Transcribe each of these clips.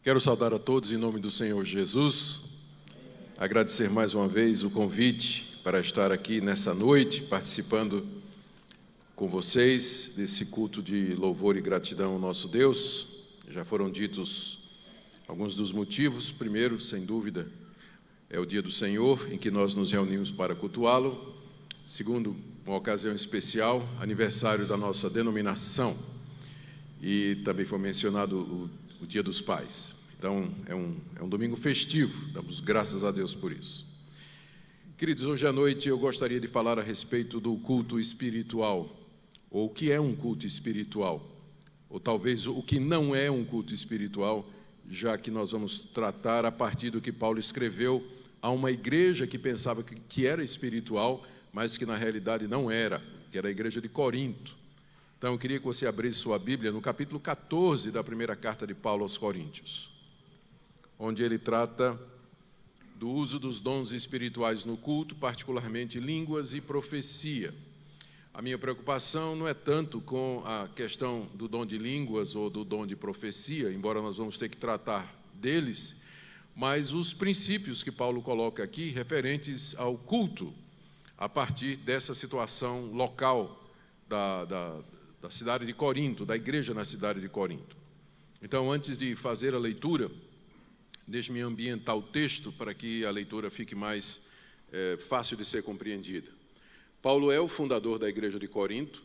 Quero saudar a todos em nome do Senhor Jesus, agradecer mais uma vez o convite para estar aqui nessa noite, participando com vocês desse culto de louvor e gratidão ao nosso Deus. Já foram ditos alguns dos motivos. Primeiro, sem dúvida, é o dia do Senhor, em que nós nos reunimos para cultuá-lo. Segundo, uma ocasião especial, aniversário da nossa denominação. E também foi mencionado o Dia dos Pais. Então, é um domingo festivo, damos graças a Deus por isso. Queridos, hoje à noite eu gostaria de falar a respeito do culto espiritual, ou o que é um culto espiritual, ou talvez o que não é um culto espiritual, já que nós vamos tratar a partir do que Paulo escreveu a uma igreja que pensava que era espiritual, mas que na realidade não era, que era a igreja de Corinto. Então, eu queria que você abrisse sua Bíblia no capítulo 14 da primeira carta de Paulo aos Coríntios, onde ele trata do uso dos dons espirituais no culto, particularmente línguas e profecia. A minha preocupação não é tanto com a questão do dom de línguas ou do dom de profecia, embora nós vamos ter que tratar deles, mas os princípios que Paulo coloca aqui referentes ao culto, a partir dessa situação local da cidade de Corinto, da igreja na cidade de Corinto. Então, antes de fazer a leitura, deixe-me ambientar o texto para que a leitura fique mais fácil de ser compreendida. Paulo é o fundador da igreja de Corinto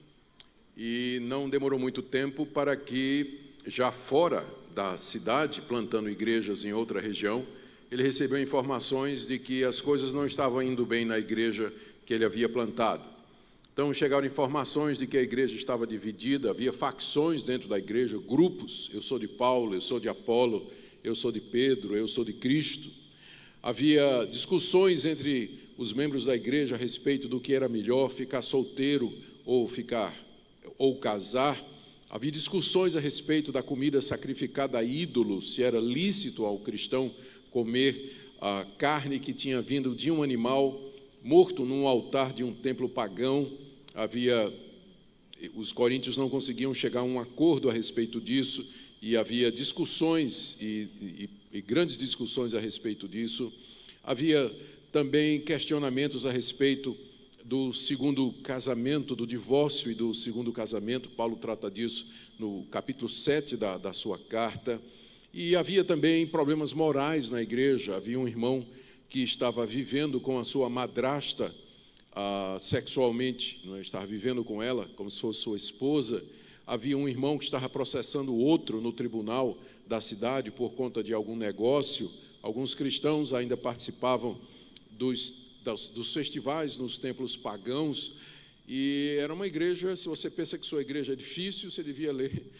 e não demorou muito tempo para que, já fora da cidade, plantando igrejas em outra região, ele recebeu informações de que as coisas não estavam indo bem na igreja que ele havia plantado. Então, chegaram informações de que a igreja estava dividida, havia facções dentro da igreja, grupos, eu sou de Paulo, eu sou de Apolo, eu sou de Pedro, eu sou de Cristo. Havia discussões entre os membros da igreja a respeito do que era melhor, ficar solteiro ou casar. Havia discussões a respeito da comida sacrificada a ídolos, se era lícito ao cristão comer a carne que tinha vindo de um animal morto num altar de um templo pagão. Os coríntios não conseguiam chegar a um acordo a respeito disso, e havia discussões e grandes discussões a respeito disso. Havia também questionamentos a respeito do segundo casamento, do divórcio e do segundo casamento. Paulo trata disso no capítulo 7 da sua carta. E havia também problemas morais na igreja. Havia um irmão que estava vivendo com a sua madrasta sexualmente, não estava vivendo com ela como se fosse sua esposa. Havia um irmão que estava processando o outro no tribunal da cidade por conta de algum negócio. Alguns cristãos ainda participavam dos festivais nos templos pagãos, e era uma igreja. Se você pensa que sua igreja é difícil, você devia ler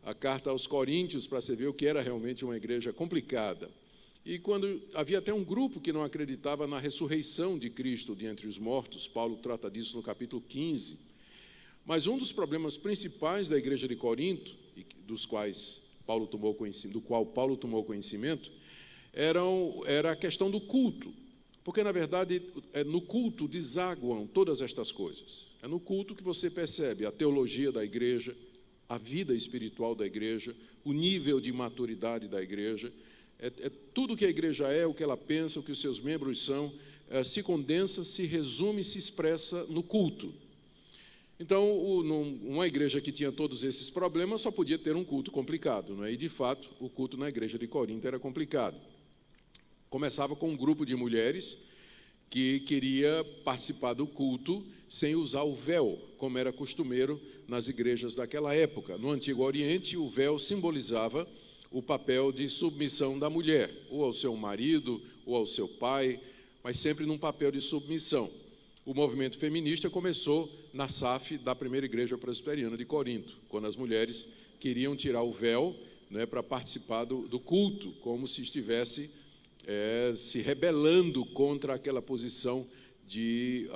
a carta aos Coríntios para você ver o que era realmente uma igreja complicada. E quando havia até um grupo que não acreditava na ressurreição de Cristo de entre os mortos, Paulo trata disso no capítulo 15. Mas um dos problemas principais da igreja de Corinto, do qual Paulo tomou conhecimento, era a questão do culto. Porque, na verdade, no culto desaguam todas estas coisas. É no culto que você percebe a teologia da igreja, a vida espiritual da igreja, o nível de maturidade da igreja. Tudo que a igreja é, o que ela pensa, o que os seus membros são, se condensa, se resume, se expressa no culto. Então, uma igreja que tinha todos esses problemas só podia ter um culto complicado, não é? E, de fato, o culto na igreja de Corinto era complicado. Começava com um grupo de mulheres que queria participar do culto sem usar o véu, como era costumeiro nas igrejas daquela época. No Antigo Oriente, o véu simbolizava o papel de submissão da mulher, ou ao seu marido, ou ao seu pai, mas sempre num papel de submissão. O movimento feminista começou na SAF da primeira igreja presbiteriana de Corinto, quando as mulheres queriam tirar o véu, né, para participar do culto, como se estivesse se rebelando contra aquela posição de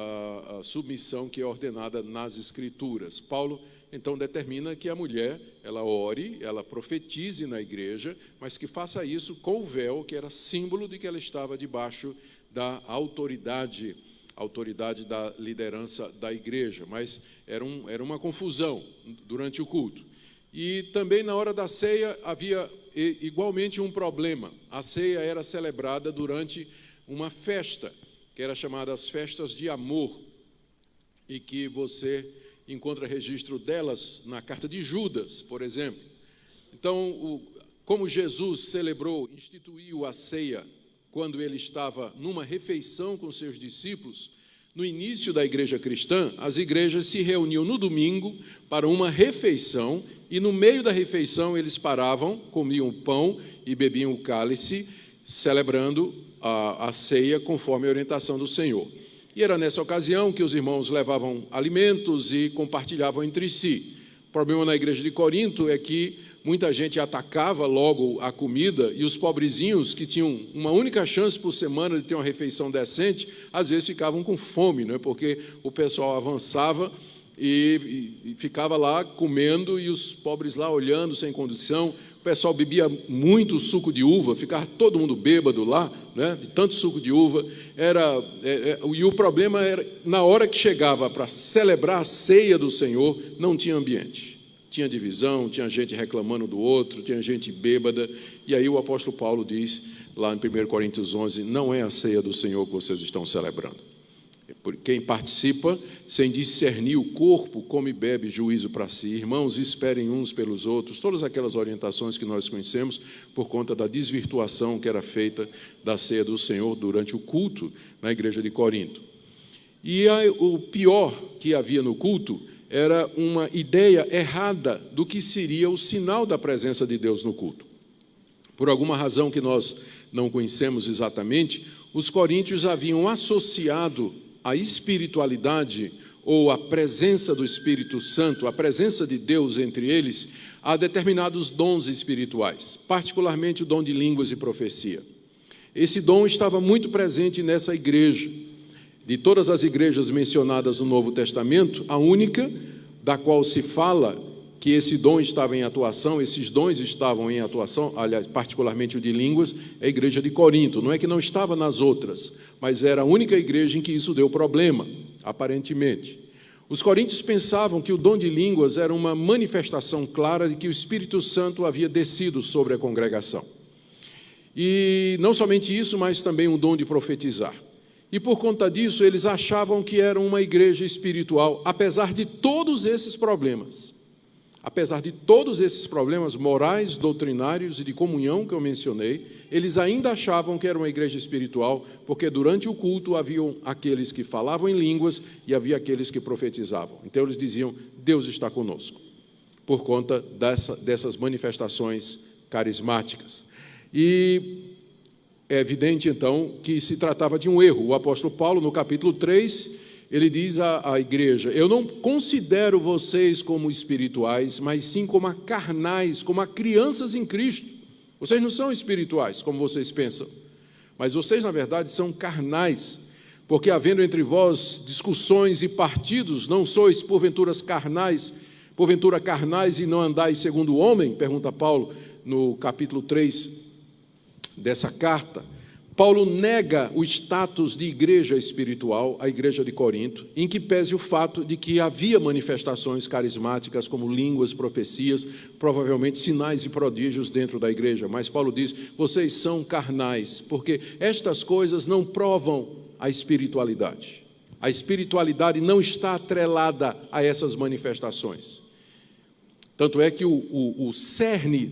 submissão que é ordenada nas Escrituras. Paulo, então, determina que a mulher, ela ore, ela profetize na igreja, mas que faça isso com o véu, que era símbolo de que ela estava debaixo da autoridade da liderança da igreja. Mas era uma confusão durante o culto. E também na hora da ceia havia igualmente um problema. A ceia era celebrada durante uma festa, que era chamada as festas de amor, e que você encontra registro delas na carta de Judas, por exemplo. Então, como Jesus celebrou, instituiu a ceia quando ele estava numa refeição com seus discípulos, no início da igreja cristã, as igrejas se reuniam no domingo para uma refeição, e no meio da refeição eles paravam, comiam pão e bebiam o cálice, celebrando a ceia conforme a orientação do Senhor. E era nessa ocasião que os irmãos levavam alimentos e compartilhavam entre si. O problema na igreja de Corinto é que muita gente atacava logo a comida, e os pobrezinhos, que tinham uma única chance por semana de ter uma refeição decente, às vezes ficavam com fome, não é? Porque o pessoal avançava e ficava lá comendo, e os pobres lá olhando sem condição. O pessoal bebia muito suco de uva, ficava todo mundo bêbado lá, né? De tanto suco de uva. E o problema era, na hora que chegava para celebrar a ceia do Senhor, não tinha ambiente. Tinha divisão, tinha gente reclamando do outro, tinha gente bêbada. E aí o apóstolo Paulo diz, lá em 1 Coríntios 11, não é a ceia do Senhor que vocês estão celebrando. Quem participa sem discernir o corpo, come e bebe juízo para si. Irmãos, esperem uns pelos outros. Todas aquelas orientações que nós conhecemos por conta da desvirtuação que era feita da ceia do Senhor durante o culto na igreja de Corinto. E o pior que havia no culto era uma ideia errada do que seria o sinal da presença de Deus no culto. Por alguma razão que nós não conhecemos exatamente, os coríntios haviam associado a espiritualidade ou a presença do Espírito Santo, a presença de Deus entre eles, a determinados dons espirituais, particularmente o dom de línguas e profecia. Esse dom estava muito presente nessa igreja. De todas as igrejas mencionadas no Novo Testamento, a única da qual se fala que esse dom estava em atuação, esses dons estavam em atuação, aliás, particularmente o de línguas, é a igreja de Corinto. Não é que não estava nas outras, mas era a única igreja em que isso deu problema, aparentemente. Os coríntios pensavam que o dom de línguas era uma manifestação clara de que o Espírito Santo havia descido sobre a congregação. E não somente isso, mas também um dom de profetizar. E por conta disso, eles achavam que era uma igreja espiritual, apesar de todos esses problemas. Apesar de todos esses problemas morais, doutrinários e de comunhão que eu mencionei, eles ainda achavam que era uma igreja espiritual, porque durante o culto haviam aqueles que falavam em línguas e havia aqueles que profetizavam. Então eles diziam, Deus está conosco, por conta dessas manifestações carismáticas. E é evidente, então, que se tratava de um erro. O apóstolo Paulo, no capítulo 3, ele diz à igreja, eu não considero vocês como espirituais, mas sim como a carnais, como a crianças em Cristo. Vocês não são espirituais, como vocês pensam, mas vocês, na verdade, são carnais, porque havendo entre vós discussões e partidos, não sois porventura carnais e não andais segundo o homem? Pergunta Paulo no capítulo 3 dessa carta. Paulo nega o status de igreja espiritual, a igreja de Corinto, em que pese o fato de que havia manifestações carismáticas como línguas, profecias, provavelmente sinais e prodígios dentro da igreja. Mas Paulo diz, vocês são carnais, porque estas coisas não provam a espiritualidade. A espiritualidade não está atrelada a essas manifestações. Tanto é que o cerne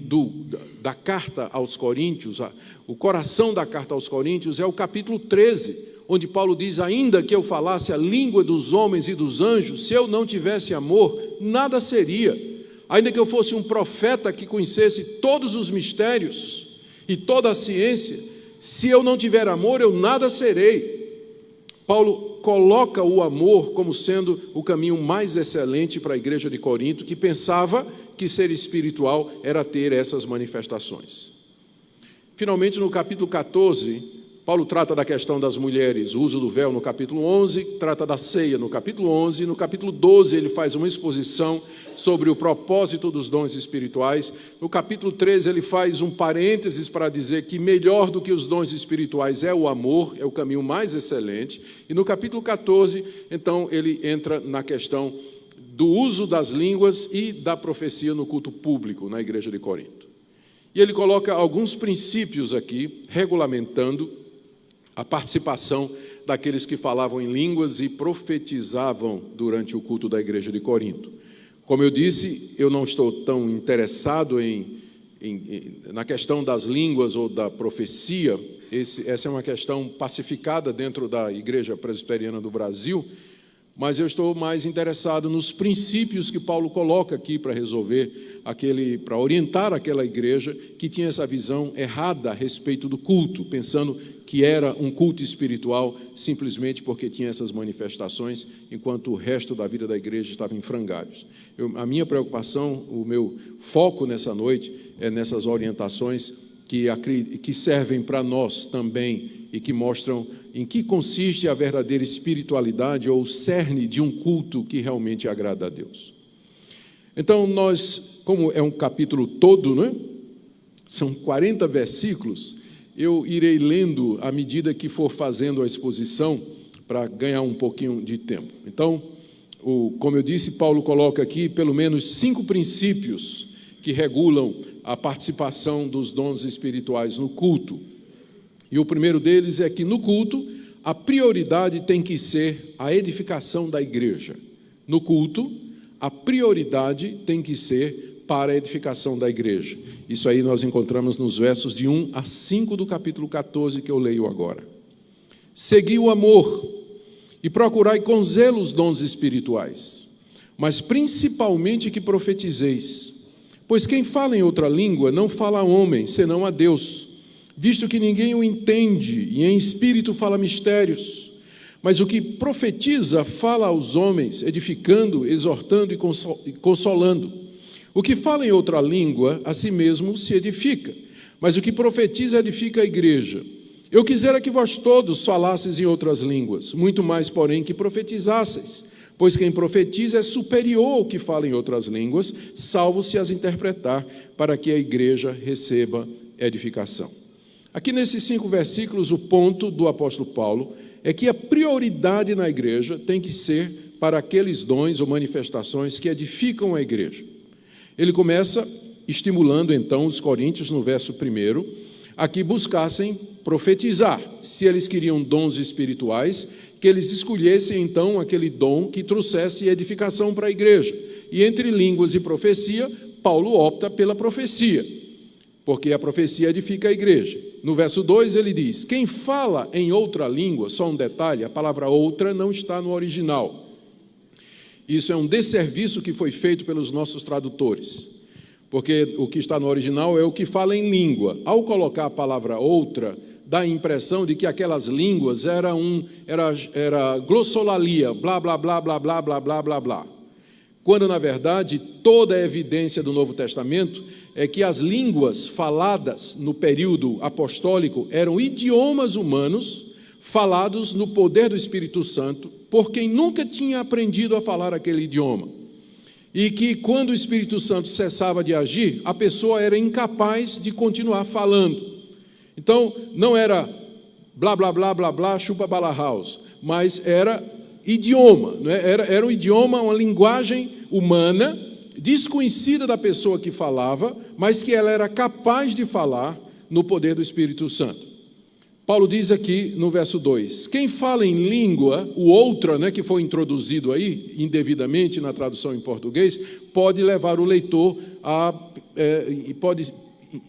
da carta aos Coríntios, o coração da carta aos Coríntios é o capítulo 13, onde Paulo diz, ainda que eu falasse a língua dos homens e dos anjos, se eu não tivesse amor, nada seria. Ainda que eu fosse um profeta que conhecesse todos os mistérios e toda a ciência, se eu não tiver amor, eu nada serei. Paulo coloca o amor como sendo o caminho mais excelente para a igreja de Corinto, que pensava que ser espiritual era ter essas manifestações. Finalmente, no capítulo 14, Paulo trata da questão das mulheres, o uso do véu no capítulo 11, trata da ceia no capítulo 11, no capítulo 12 ele faz uma exposição sobre o propósito dos dons espirituais, no capítulo 13 ele faz um parênteses para dizer que melhor do que os dons espirituais é o amor, é o caminho mais excelente, e no capítulo 14, então, ele entra na questão do uso das línguas e da profecia no culto público na igreja de Corinto. E ele coloca alguns princípios aqui, regulamentando a participação daqueles que falavam em línguas e profetizavam durante o culto da igreja de Corinto. Como eu disse, eu não estou tão interessado na questão das línguas ou da profecia. Essa é uma questão pacificada dentro da Igreja Presbiteriana do Brasil, mas eu estou mais interessado nos princípios que Paulo coloca aqui para resolver, para orientar aquela igreja que tinha essa visão errada a respeito do culto, pensando que era um culto espiritual simplesmente porque tinha essas manifestações, enquanto o resto da vida da igreja estava em frangalhos. A minha preocupação, o meu foco nessa noite é nessas orientações que servem para nós também e que mostram em que consiste a verdadeira espiritualidade ou o cerne de um culto que realmente agrada a Deus. Então, como é um capítulo todo, né? São 40 versículos, eu irei lendo à medida que for fazendo a exposição para ganhar um pouquinho de tempo. Então, como eu disse, Paulo coloca aqui pelo menos 5 princípios que regulam a participação dos dons espirituais no culto. E o primeiro deles é que no culto, a prioridade tem que ser a edificação da igreja. No culto, a prioridade tem que ser para a edificação da igreja. Isso aí nós encontramos nos versos de 1 a 5 do capítulo 14, que eu leio agora. Segui o amor e procurai com zelo os dons espirituais, mas principalmente que profetizeis. Pois quem fala em outra língua não fala a homem, senão a Deus, visto que ninguém o entende, e em espírito fala mistérios. Mas o que profetiza fala aos homens, edificando, exortando e consolando. O que fala em outra língua, a si mesmo se edifica, mas o que profetiza edifica a igreja. Eu quisera que vós todos falasseis em outras línguas, muito mais, porém, que profetizasseis. Pois quem profetiza é superior ao que fala em outras línguas, salvo se as interpretar, para que a igreja receba edificação. Aqui nesses 5 versículos, o ponto do apóstolo Paulo é que a prioridade na igreja tem que ser para aqueles dons ou manifestações que edificam a igreja. Ele começa estimulando, então, os coríntios, no verso 1, a que buscassem profetizar. Se eles queriam dons espirituais, que eles escolhessem, então, aquele dom que trouxesse edificação para a igreja. E entre línguas e profecia, Paulo opta pela profecia, porque a profecia edifica a igreja. No verso 2 ele diz, quem fala em outra língua, só um detalhe, a palavra outra não está no original. Isso é um desserviço que foi feito pelos nossos tradutores, porque o que está no original é o que fala em língua. Ao colocar a palavra outra, dá a impressão de que aquelas línguas era glossolalia, blá, blá, blá, blá, blá, blá, blá, blá, blá. Quando, na verdade, toda a evidência do Novo Testamento é que as línguas faladas no período apostólico eram idiomas humanos falados no poder do Espírito Santo por quem nunca tinha aprendido a falar aquele idioma. E que, quando o Espírito Santo cessava de agir, a pessoa era incapaz de continuar falando. Então, não era blá, blá, blá, blá, blá, chupa bala house, mas era idioma, não é? Era um idioma, uma linguagem humana, desconhecida da pessoa que falava, mas que ela era capaz de falar no poder do Espírito Santo. Paulo diz aqui no verso 2, quem fala em língua, o outra, né, que foi introduzido aí, indevidamente na tradução em português, pode levar o leitor pode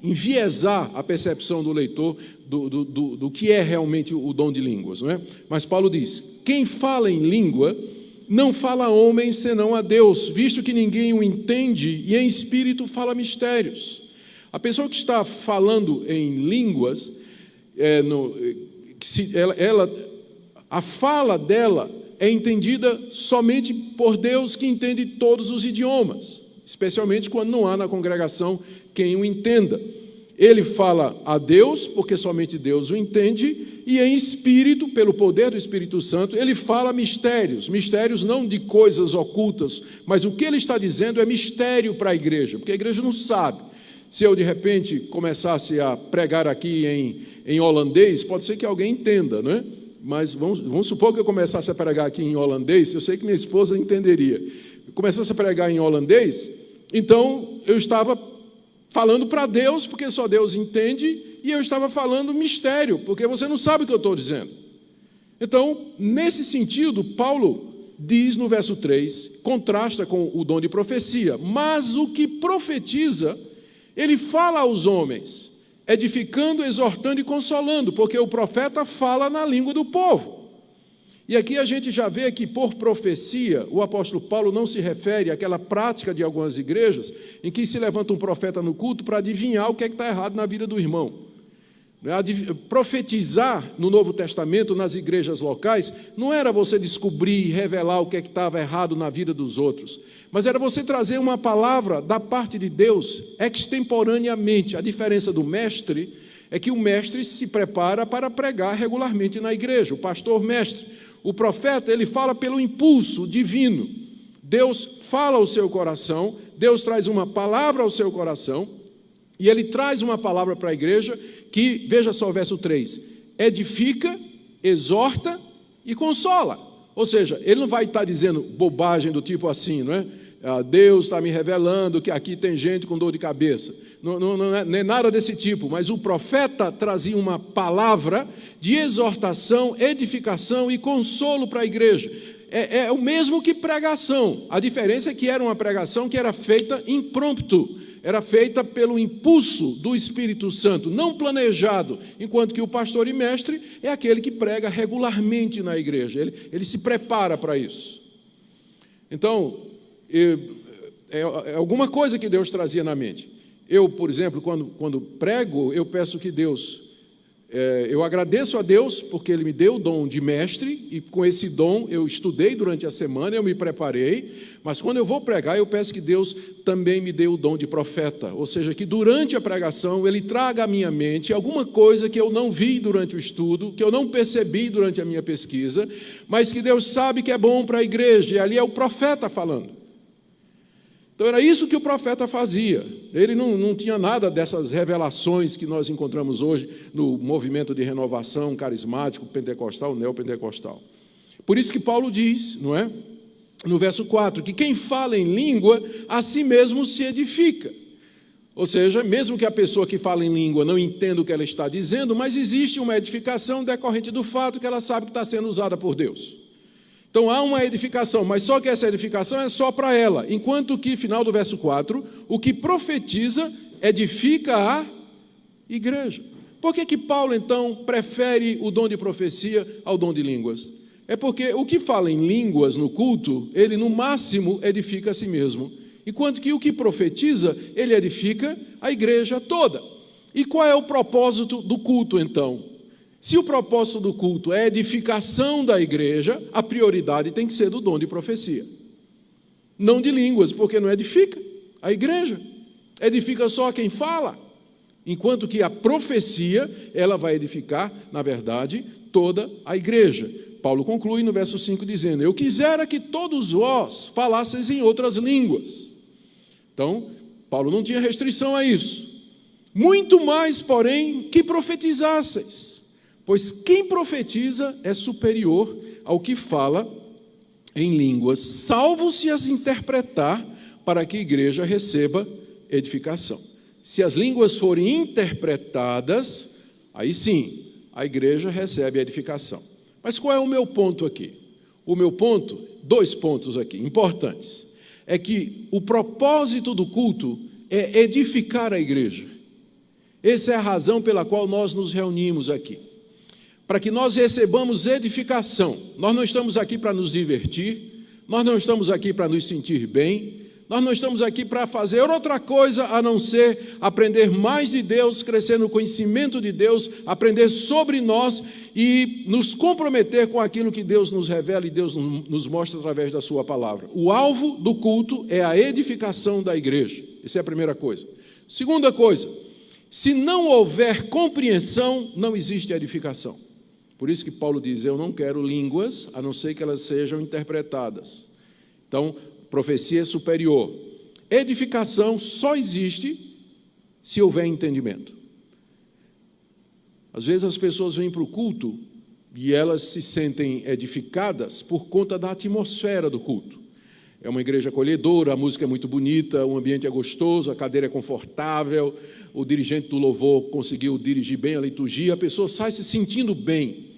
enviesar a percepção do leitor do que é realmente o dom de línguas, não é? Mas Paulo diz, quem fala em língua não fala a homem senão a Deus, visto que ninguém o entende e em espírito fala mistérios. A pessoa que está falando em línguas, a fala dela é entendida somente por Deus que entende todos os idiomas, especialmente quando não há na congregação quem o entenda. Ele fala a Deus, porque somente Deus o entende, e em espírito, pelo poder do Espírito Santo, ele fala mistérios não de coisas ocultas, mas o que ele está dizendo é mistério para a igreja, porque a igreja não sabe. Se eu, de repente, começasse a pregar aqui em holandês, pode ser que alguém entenda, não é? Mas vamos supor que eu começasse a pregar aqui em holandês, eu sei que minha esposa entenderia, começasse a pregar em holandês, então eu estava falando para Deus, porque só Deus entende, e eu estava falando mistério, porque você não sabe o que eu estou dizendo. Então, nesse sentido, Paulo diz no verso 3, contrasta com o dom de profecia, mas o que profetiza, ele fala aos homens, edificando, exortando e consolando, porque o profeta fala na língua do povo. E aqui a gente já vê que, por profecia, o apóstolo Paulo não se refere àquela prática de algumas igrejas em que se levanta um profeta no culto para adivinhar o que é que está errado na vida do irmão. Profetizar no Novo Testamento, nas igrejas locais, não era você descobrir e revelar o que é que estava errado na vida dos outros, mas era você trazer uma palavra da parte de Deus extemporaneamente. A diferença do mestre é que o mestre se prepara para pregar regularmente na igreja, o pastor mestre. O profeta, ele fala pelo impulso divino. Deus fala ao seu coração, Deus traz uma palavra ao seu coração, e ele traz uma palavra para a igreja que, veja só o verso 3, edifica, exorta e consola. Ou seja, ele não vai estar dizendo bobagem do tipo assim, não é? Deus está me revelando que aqui tem gente com dor de cabeça. Não é nada desse tipo, mas o profeta trazia uma palavra de exortação, edificação e consolo para a igreja. É o mesmo que pregação. A diferença é que era uma pregação que era feita impromptu, era feita pelo impulso do Espírito Santo, não planejado, enquanto que o pastor e mestre é aquele que prega regularmente na igreja, ele se prepara para isso. Então, é alguma coisa que Deus trazia na mente. Eu, por exemplo, quando prego, eu peço que Deus... eu agradeço a Deus porque Ele me deu o dom de mestre, e com esse dom eu estudei durante a semana, eu me preparei, mas quando eu vou pregar, eu peço que Deus também me dê o dom de profeta, ou seja, que durante a pregação Ele traga à minha mente alguma coisa que eu não vi durante o estudo, que eu não percebi durante a minha pesquisa, mas que Deus sabe que é bom para a igreja, e ali é o profeta falando. Então era isso que o profeta fazia. Ele não tinha nada dessas revelações que nós encontramos hoje no movimento de renovação carismático, pentecostal, neopentecostal. Por isso que Paulo diz, não é? No verso 4, que quem fala em língua, a si mesmo se edifica. Ou seja, mesmo que a pessoa que fala em língua não entenda o que ela está dizendo, mas existe uma edificação decorrente do fato que ela sabe que está sendo usada por Deus. Então há uma edificação, mas só que essa edificação é só para ela, enquanto que, final do verso 4, o que profetiza edifica a igreja. Por que Paulo, então, prefere o dom de profecia ao dom de línguas? É porque o que fala em línguas no culto, ele no máximo edifica a si mesmo, enquanto que o que profetiza, ele edifica a igreja toda. E qual é o propósito do culto, então? Se o propósito do culto é a edificação da igreja, a prioridade tem que ser do dom de profecia. Não de línguas, porque não edifica a igreja. Edifica só quem fala. Enquanto que a profecia, ela vai edificar, na verdade, toda a igreja. Paulo conclui no verso 5 dizendo, eu quisera que todos vós falasseis em outras línguas. Então, Paulo não tinha restrição a isso. Muito mais, porém, que profetizasseis. Pois quem profetiza é superior ao que fala em línguas, salvo se as interpretar para que a igreja receba edificação. Se as línguas forem interpretadas, aí sim, a igreja recebe edificação. Mas qual é o meu ponto aqui? O meu ponto, 2 pontos aqui, importantes, é que o propósito do culto é edificar a igreja. Essa é a razão pela qual nós nos reunimos aqui. Para que nós recebamos edificação. Nós não estamos aqui para nos divertir, nós não estamos aqui para nos sentir bem, nós não estamos aqui para fazer outra coisa a não ser aprender mais de Deus, crescer no conhecimento de Deus, aprender sobre nós e nos comprometer com aquilo que Deus nos revela e Deus nos mostra através da sua palavra. O alvo do culto é a edificação da igreja. Essa é a primeira coisa. Segunda coisa, se não houver compreensão, não existe edificação. Por isso que Paulo diz, eu não quero línguas, a não ser que elas sejam interpretadas. Então, profecia é superior. Edificação só existe se houver entendimento. Às vezes as pessoas vêm para o culto e elas se sentem edificadas por conta da atmosfera do culto. é uma igreja acolhedora, a música é muito bonita, o ambiente é gostoso, a cadeira é confortável, o dirigente do louvor conseguiu dirigir bem a liturgia, a pessoa sai se sentindo bem.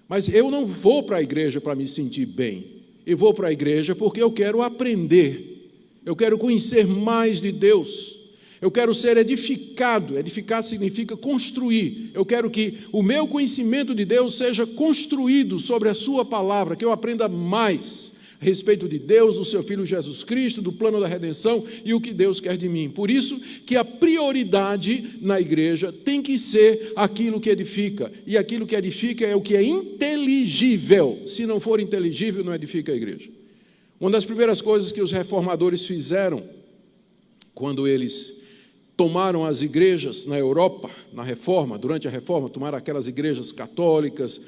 Mas eu não vou para a igreja para me sentir bem. Eu vou para a igreja porque eu quero aprender, eu quero conhecer mais de Deus. Eu quero ser edificado. Edificar significa construir. Eu quero que o meu conhecimento de Deus seja construído sobre a sua palavra, que eu aprenda mais a respeito de Deus, do seu Filho Jesus Cristo, do plano da redenção e o que Deus quer de mim. Por isso que a prioridade na igreja tem que ser aquilo que edifica. E aquilo que edifica é o que é inteligível. Se não for inteligível, não edifica a igreja. Uma das primeiras coisas que os reformadores fizeram, quando eles tomaram as igrejas na Europa, na Reforma, durante a Reforma, tomaram aquelas igrejas católicas,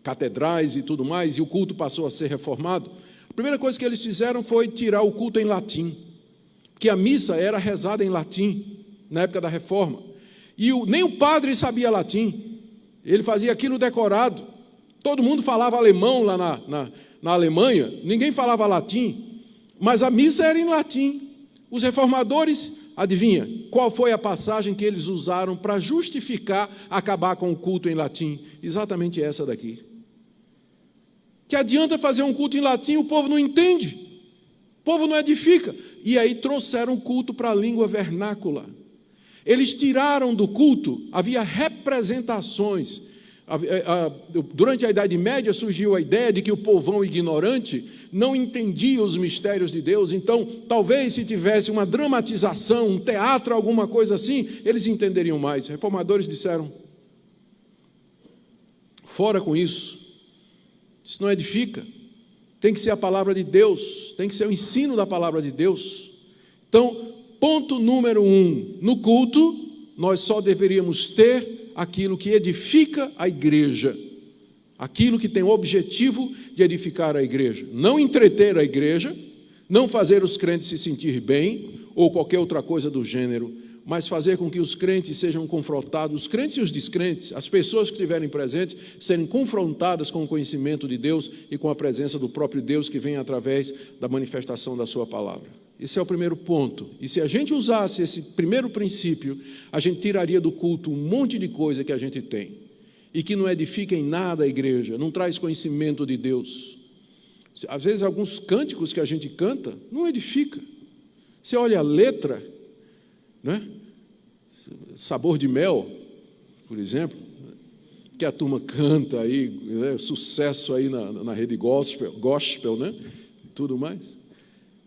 catedrais e tudo mais, e o culto passou a ser reformado. A primeira coisa que eles fizeram foi tirar o culto em latim, porque a missa era rezada em latim, na época da Reforma, e nem o padre sabia latim, ele fazia aquilo decorado. Todo mundo falava alemão lá na Alemanha, ninguém falava latim, mas a missa era em latim. Os reformadores, adivinha, qual foi a passagem que eles usaram para justificar acabar com o culto em latim? Exatamente essa daqui. Que adianta fazer um culto em latim, o povo não entende, o povo não edifica. E aí trouxeram o culto para a língua vernácula. Eles tiraram do culto, havia representações. Durante a Idade Média surgiu a ideia de que o povão ignorante não entendia os mistérios de Deus, então talvez se tivesse uma dramatização, um teatro, alguma coisa assim, eles entenderiam mais. Os reformadores disseram, fora com isso não edifica, tem que ser a palavra de Deus, tem que ser o ensino da palavra de Deus. Então, ponto número 1, no culto, nós só deveríamos ter aquilo que edifica a igreja, aquilo que tem o objetivo de edificar a igreja, não entreter a igreja, não fazer os crentes se sentir bem, ou qualquer outra coisa do gênero, mas fazer com que os crentes sejam confrontados, os crentes e os descrentes, as pessoas que estiverem presentes, serem confrontadas com o conhecimento de Deus e com a presença do próprio Deus que vem através da manifestação da sua palavra. Esse é o primeiro ponto. E se a gente usasse esse primeiro princípio, a gente tiraria do culto um monte de coisa que a gente tem e que não edifica em nada a igreja, não traz conhecimento de Deus. Às vezes, alguns cânticos que a gente canta não edifica. Você olha a letra, né? Sabor de Mel, por exemplo, que a turma canta aí, né? Sucesso aí na rede gospel, né? E tudo mais.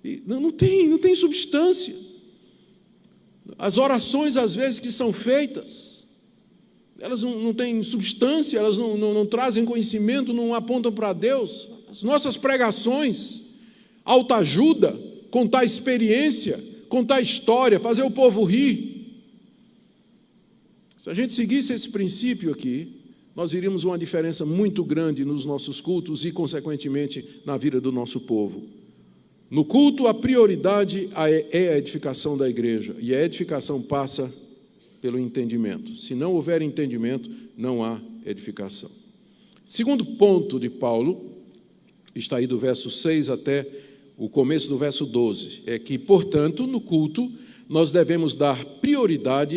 E não tem substância. As orações, às vezes, que são feitas, elas não têm substância, elas não trazem conhecimento, não apontam para Deus. As nossas pregações, autoajuda, contar experiência, contar história, fazer o povo rir. Se a gente seguisse esse princípio aqui, nós veríamos uma diferença muito grande nos nossos cultos e, consequentemente, na vida do nosso povo. No culto, a prioridade é a edificação da igreja, e a edificação passa pelo entendimento. Se não houver entendimento, não há edificação. Segundo ponto de Paulo, está aí do verso 6 até o começo do verso 12, é que, portanto, no culto, nós devemos dar prioridade,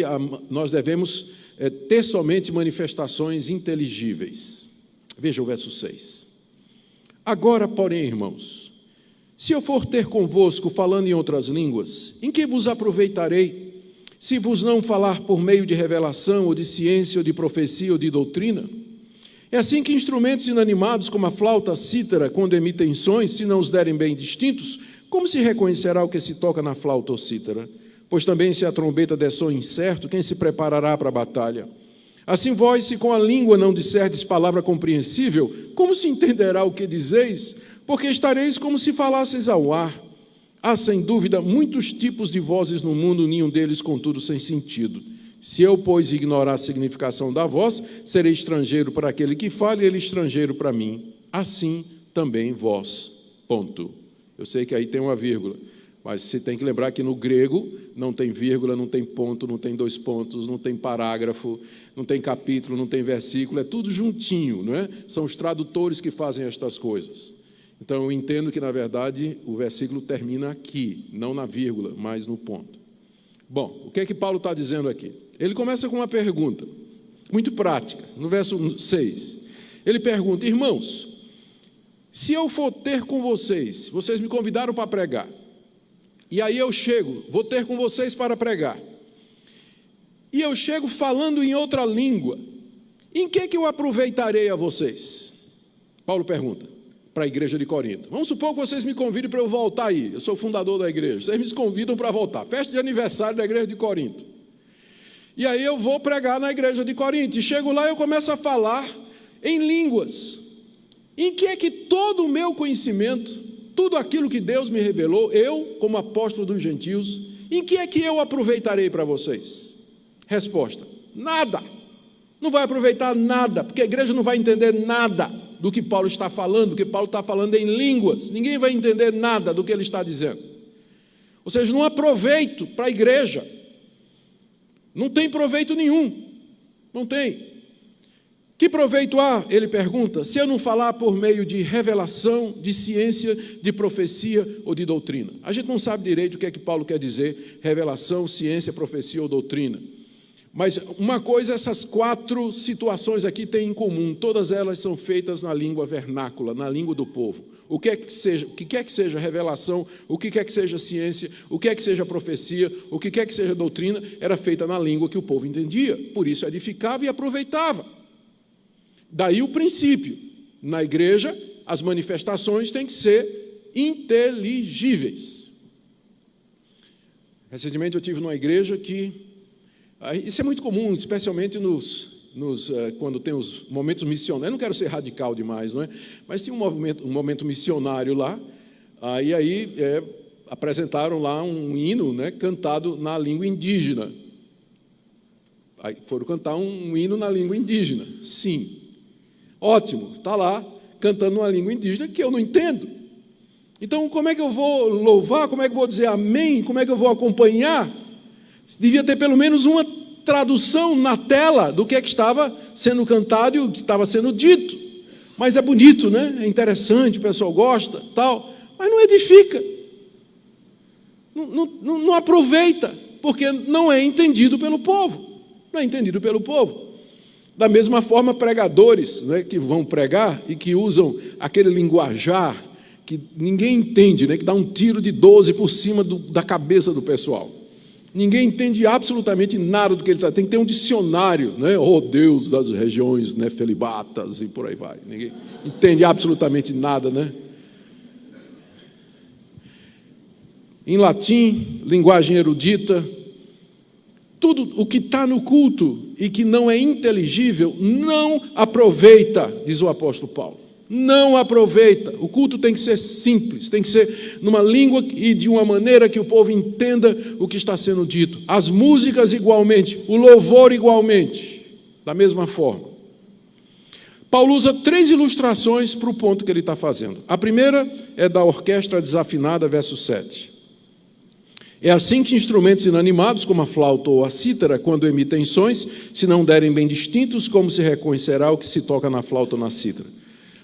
nós devemos ter somente manifestações inteligíveis. Veja o verso 6. Agora, porém, irmãos, se eu for ter convosco falando em outras línguas, em que vos aproveitarei, se vos não falar por meio de revelação, ou de ciência, ou de profecia, ou de doutrina? É assim que instrumentos inanimados, como a flauta, a cítara, quando emitem sons, se não os derem bem distintos, como se reconhecerá o que se toca na flauta ou cítara? Pois também, se a trombeta der som incerto, quem se preparará para a batalha? Assim vós, se com a língua não disserdes palavra compreensível, como se entenderá o que dizeis? Porque estareis como se falasseis ao ar. Há, sem dúvida, muitos tipos de vozes no mundo, nenhum deles, contudo, sem sentido. Se eu, pois, ignorar a significação da voz, serei estrangeiro para aquele que fala e ele estrangeiro para mim. Assim também vós. Ponto. Eu sei que aí tem uma vírgula, mas você tem que lembrar que no grego não tem vírgula, não tem ponto, não tem dois pontos, não tem parágrafo, não tem capítulo, não tem versículo, é tudo juntinho, não é? São os tradutores que fazem estas coisas. Então, eu entendo que, na verdade, o versículo termina aqui, não na vírgula, mas no ponto. Bom, o que é que Paulo está dizendo aqui? Ele começa com uma pergunta muito prática, no verso 6. Ele pergunta: irmãos, se eu for ter com vocês, vocês me convidaram para pregar, e aí eu chego, vou ter com vocês para pregar, e eu chego falando em outra língua, em que eu aproveitarei a vocês? Paulo pergunta para a igreja de Corinto. Vamos supor que vocês me convidem para eu voltar aí, eu sou o fundador da igreja, vocês me convidam para voltar, festa de aniversário da igreja de Corinto, e aí eu vou pregar na igreja de Corinto, e chego lá e eu começo a falar em línguas. Em que é que todo o meu conhecimento, tudo aquilo que Deus me revelou, eu, como apóstolo dos gentios, em que é que eu aproveitarei para vocês? Resposta: nada. Não vai aproveitar nada, porque a igreja não vai entender nada do que Paulo está falando, porque Paulo está falando em línguas. Ninguém vai entender nada do que ele está dizendo. Ou seja, não há proveito para a igreja. Não tem proveito nenhum. Não tem. Que proveito há, ele pergunta, se eu não falar por meio de revelação, de ciência, de profecia ou de doutrina? A gente não sabe direito o que é que Paulo quer dizer, revelação, ciência, profecia ou doutrina. Mas uma coisa essas 4 situações aqui têm em comum, todas elas são feitas na língua vernácula, na língua do povo. O que quer que seja revelação, o que quer que seja ciência, o que quer que seja profecia, o que quer que seja doutrina, era feita na língua que o povo entendia, por isso edificava e aproveitava. Daí o princípio, na igreja, as manifestações têm que ser inteligíveis. Recentemente eu estive numa igreja que, isso é muito comum, especialmente quando tem os momentos missionários, eu não quero ser radical demais, não é? Mas tinha um momento missionário lá, aí apresentaram lá um hino, né, cantado na língua indígena. Aí foram cantar um hino na língua indígena, sim. Ótimo, está lá, cantando uma língua indígena que eu não entendo. Então, como é que eu vou louvar? Como é que eu vou dizer amém? Como é que eu vou acompanhar? Devia ter pelo menos uma tradução na tela do que estava sendo cantado e o que estava sendo dito. Mas é bonito, né? É interessante, o pessoal gosta, tal, mas não edifica. Não aproveita, porque não é entendido pelo povo. Não é entendido pelo povo. Da mesma forma, pregadores, né, que vão pregar e que usam aquele linguajar que ninguém entende, né, que dá um tiro de 12 por cima da cabeça do pessoal. Ninguém entende absolutamente nada do que ele está. Tem que ter um dicionário, né? Oh, Deus das regiões nefelibatas e por aí vai. Ninguém entende absolutamente nada, né? Em latim, linguagem erudita, tudo o que está no culto e que não é inteligível, não aproveita, diz o apóstolo Paulo. Não aproveita. O culto tem que ser simples, tem que ser numa língua e de uma maneira que o povo entenda o que está sendo dito. As músicas igualmente, o louvor igualmente, da mesma forma. Paulo usa 3 ilustrações para o ponto que ele está fazendo. A primeira é da orquestra desafinada, verso 7. É assim que instrumentos inanimados, como a flauta ou a cítara, quando emitem sons, se não derem bem distintos, como se reconhecerá o que se toca na flauta ou na cítara?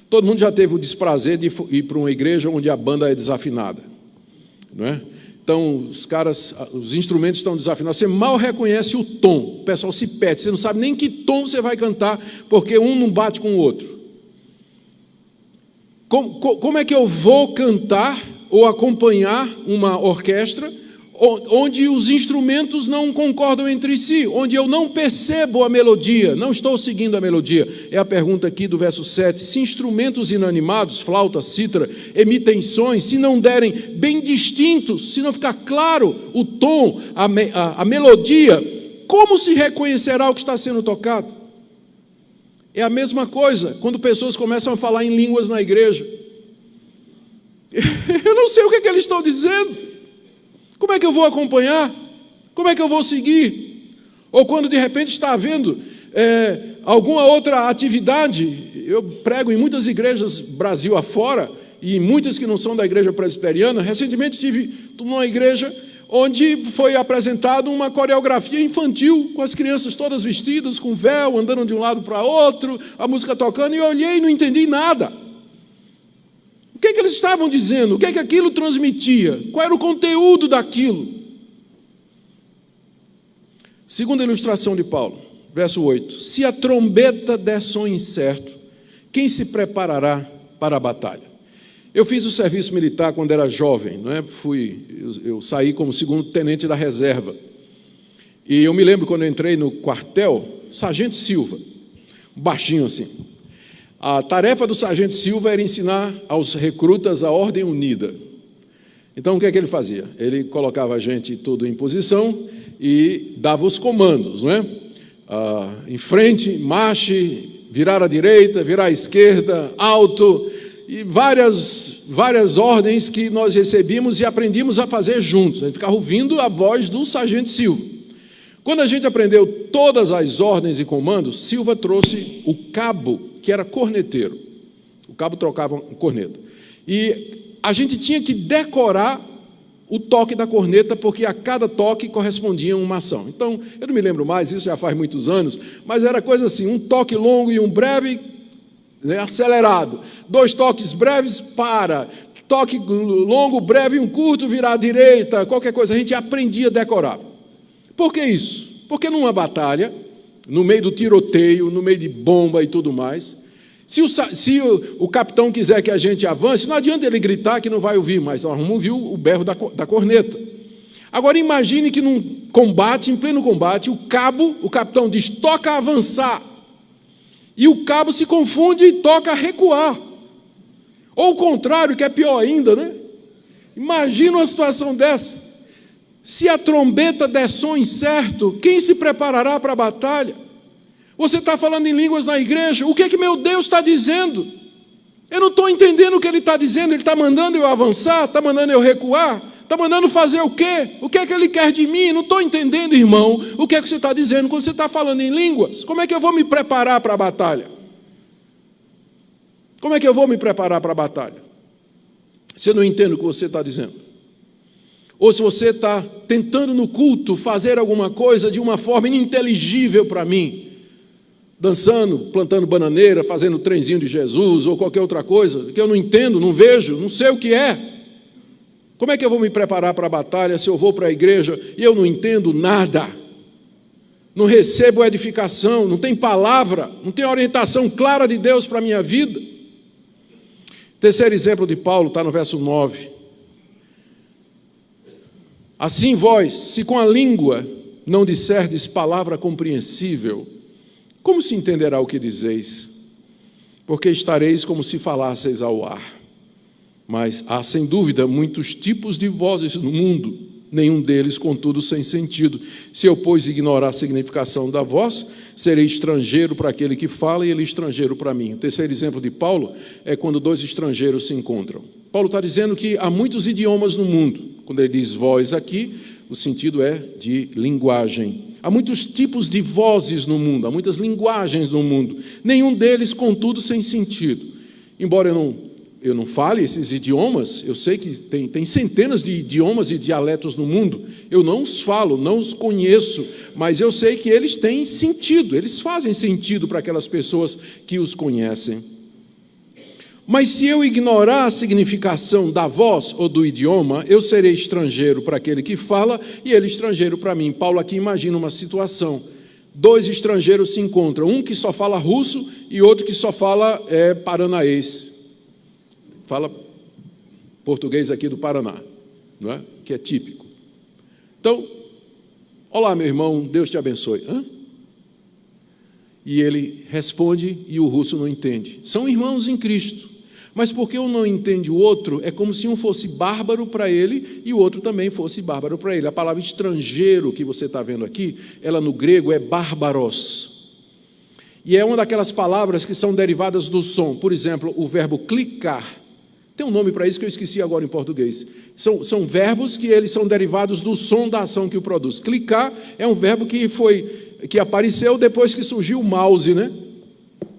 Todo mundo já teve o desprazer de ir para uma igreja onde a banda é desafinada, não é? Então, os instrumentos estão desafinados, você mal reconhece o tom, o pessoal se perde, você não sabe nem que tom você vai cantar, porque um não bate com o outro. Como é que eu vou cantar ou acompanhar uma orquestra onde os instrumentos não concordam entre si, onde eu não percebo a melodia, não estou seguindo a melodia? É a pergunta aqui do verso 7. Se instrumentos inanimados, flauta, cítara, emitem sons, se não derem bem distintos, se não ficar claro o tom, a melodia, como se reconhecerá o que está sendo tocado? É a mesma coisa quando pessoas começam a falar em línguas na igreja. Eu não sei o que eles estão dizendo. Como é que eu vou acompanhar? Como é que eu vou seguir? Ou quando de repente está havendo alguma outra atividade, eu prego em muitas igrejas Brasil afora, e em muitas que não são da igreja presbiteriana. Recentemente estive numa igreja onde foi apresentada uma coreografia infantil, com as crianças todas vestidas, com véu, andando de um lado para outro, a música tocando, e eu olhei e não entendi nada. O que eles eles estavam dizendo? O que é que aquilo transmitia? Qual era o conteúdo daquilo? Segunda ilustração de Paulo, verso 8. Se a trombeta der som incerto, quem se preparará para a batalha? Eu fiz o serviço militar quando era jovem, não é? Eu saí como segundo tenente da reserva. E eu me lembro quando eu entrei no quartel, Sargento Silva, baixinho assim. A tarefa do Sargento Silva era ensinar aos recrutas a ordem unida. Então, o que é que ele fazia? Ele colocava a gente tudo em posição e dava os comandos, não é? Em frente, marche, virar à direita, virar à esquerda, alto, e várias ordens que nós recebíamos e aprendíamos a fazer juntos. A gente ficava ouvindo a voz do Sargento Silva. Quando a gente aprendeu todas as ordens e comandos, Silva trouxe o cabo, que era corneteiro. O cabo trocava corneta. E a gente tinha que decorar o toque da corneta, porque a cada toque correspondia uma ação. Então, eu não me lembro mais, isso já faz muitos anos, mas era coisa assim, um toque longo e um breve, né, acelerado. 2 toques breves, para. Toque longo, breve e um curto, virar à direita, qualquer coisa. A gente aprendia a decorar. Por que isso? Porque numa batalha, no meio do tiroteio, no meio de bomba e tudo mais, se o capitão quiser que a gente avance, não adianta ele gritar que não vai ouvir, mas nós vamos ouvir o berro da corneta. Agora imagine que num combate, em pleno combate, o capitão diz, toca avançar, e o cabo se confunde e toca recuar. Ou o contrário, que é pior ainda, né? Imagina uma situação dessa. Se a trombeta der som incerto, quem se preparará para a batalha? Você está falando em línguas na igreja, o que é que meu Deus está dizendo? Eu não estou entendendo o que Ele está dizendo, Ele está mandando eu avançar, está mandando eu recuar, está mandando fazer o quê? O que é que Ele quer de mim? Não estou entendendo, irmão, o que é que você está dizendo quando você está falando em línguas. Como é que eu vou me preparar para a batalha? Como é que eu vou me preparar para a batalha? Se eu não entendo o que você está dizendo. Ou se você está tentando no culto fazer alguma coisa de uma forma ininteligível para mim, dançando, plantando bananeira, fazendo o trenzinho de Jesus ou qualquer outra coisa, que eu não entendo, não vejo, não sei o que é. Como é que eu vou me preparar para a batalha se eu vou para a igreja e eu não entendo nada? Não recebo edificação, não tem palavra, não tem orientação clara de Deus para a minha vida? Terceiro exemplo de Paulo está no verso 9. Assim vós, se com a língua não disserdes palavra compreensível, como se entenderá o que dizeis? Porque estareis como se falasseis ao ar. Mas há, sem dúvida, muitos tipos de vozes no mundo, nenhum deles, contudo, sem sentido. Se eu, pois, ignorar a significação da voz, serei estrangeiro para aquele que fala e ele estrangeiro para mim. O terceiro exemplo de Paulo é quando 2 estrangeiros se encontram. Paulo está dizendo que há muitos idiomas no mundo. Quando ele diz voz aqui, o sentido é de linguagem. Há muitos tipos de vozes no mundo, há muitas linguagens no mundo. Nenhum deles, contudo, sem sentido. Embora eu não fale esses idiomas, eu sei que tem centenas de idiomas e dialetos no mundo. Eu não os falo, não os conheço, mas eu sei que eles têm sentido, eles fazem sentido para aquelas pessoas que os conhecem. Mas se eu ignorar a significação da voz ou do idioma, eu serei estrangeiro para aquele que fala e ele estrangeiro para mim. Paulo aqui imagina uma situação. 2 estrangeiros se encontram, um que só fala russo e outro que só fala paranaense. Fala português aqui do Paraná, não é? Que é típico. Então, olá, meu irmão, Deus te abençoe. Hã? E ele responde e o russo não entende. São irmãos em Cristo. Mas porque um não entende o outro, é como se um fosse bárbaro para ele e o outro também fosse bárbaro para ele. A palavra estrangeiro que você está vendo aqui, ela no grego é bárbaros. E é uma daquelas palavras que são derivadas do som. Por exemplo, o verbo clicar. Tem um nome para isso que eu esqueci agora em português. São verbos que eles são derivados do som da ação que o produz. Clicar é um verbo que apareceu depois que surgiu o mouse, né?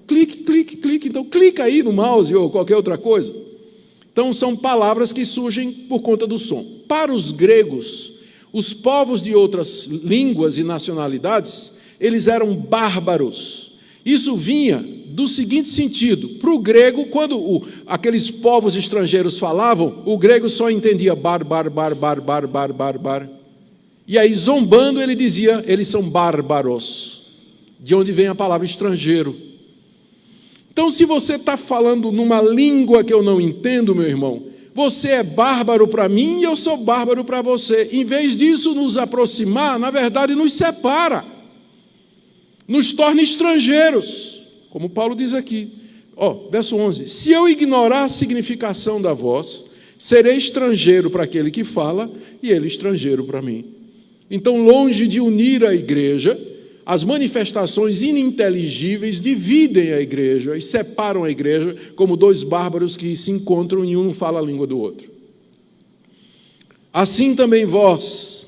Clique, clique, clique. Então, clica aí no mouse ou qualquer outra coisa. Então, são palavras que surgem por conta do som. Para os gregos, os povos de outras línguas e nacionalidades, eles eram bárbaros. Isso vinha do seguinte sentido: para o grego, quando aqueles povos estrangeiros falavam, o grego só entendia bar. E aí, zombando, ele dizia, eles são bárbaros, de onde vem a palavra estrangeiro. Então, se você está falando numa língua que eu não entendo, meu irmão, você é bárbaro para mim e eu sou bárbaro para você. Em vez disso nos aproximar, na verdade nos separa, nos torna estrangeiros, como Paulo diz aqui. Verso 11: se eu ignorar a significação da voz, serei estrangeiro para aquele que fala e ele estrangeiro para mim. Então, longe de unir a igreja, as manifestações ininteligíveis dividem a igreja e separam a igreja, como dois bárbaros que se encontram e um não fala a língua do outro. Assim também vós,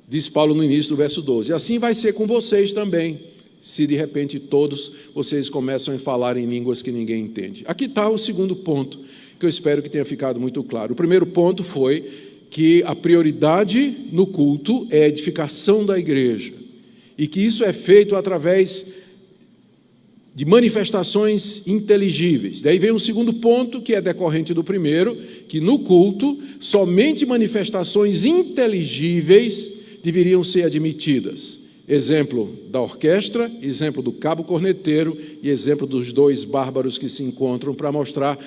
diz Paulo no início do verso 12, assim vai ser com vocês também, se de repente todos vocês começam a falar em línguas que ninguém entende. Aqui está o segundo ponto, que eu espero que tenha ficado muito claro. O primeiro ponto foi que a prioridade no culto é a edificação da igreja, e que isso é feito através de manifestações inteligíveis. Daí vem um segundo ponto, que é decorrente do primeiro, que no culto, somente manifestações inteligíveis deveriam ser admitidas. Exemplo da orquestra, exemplo do cabo corneteiro e exemplo dos dois bárbaros que se encontram para mostrar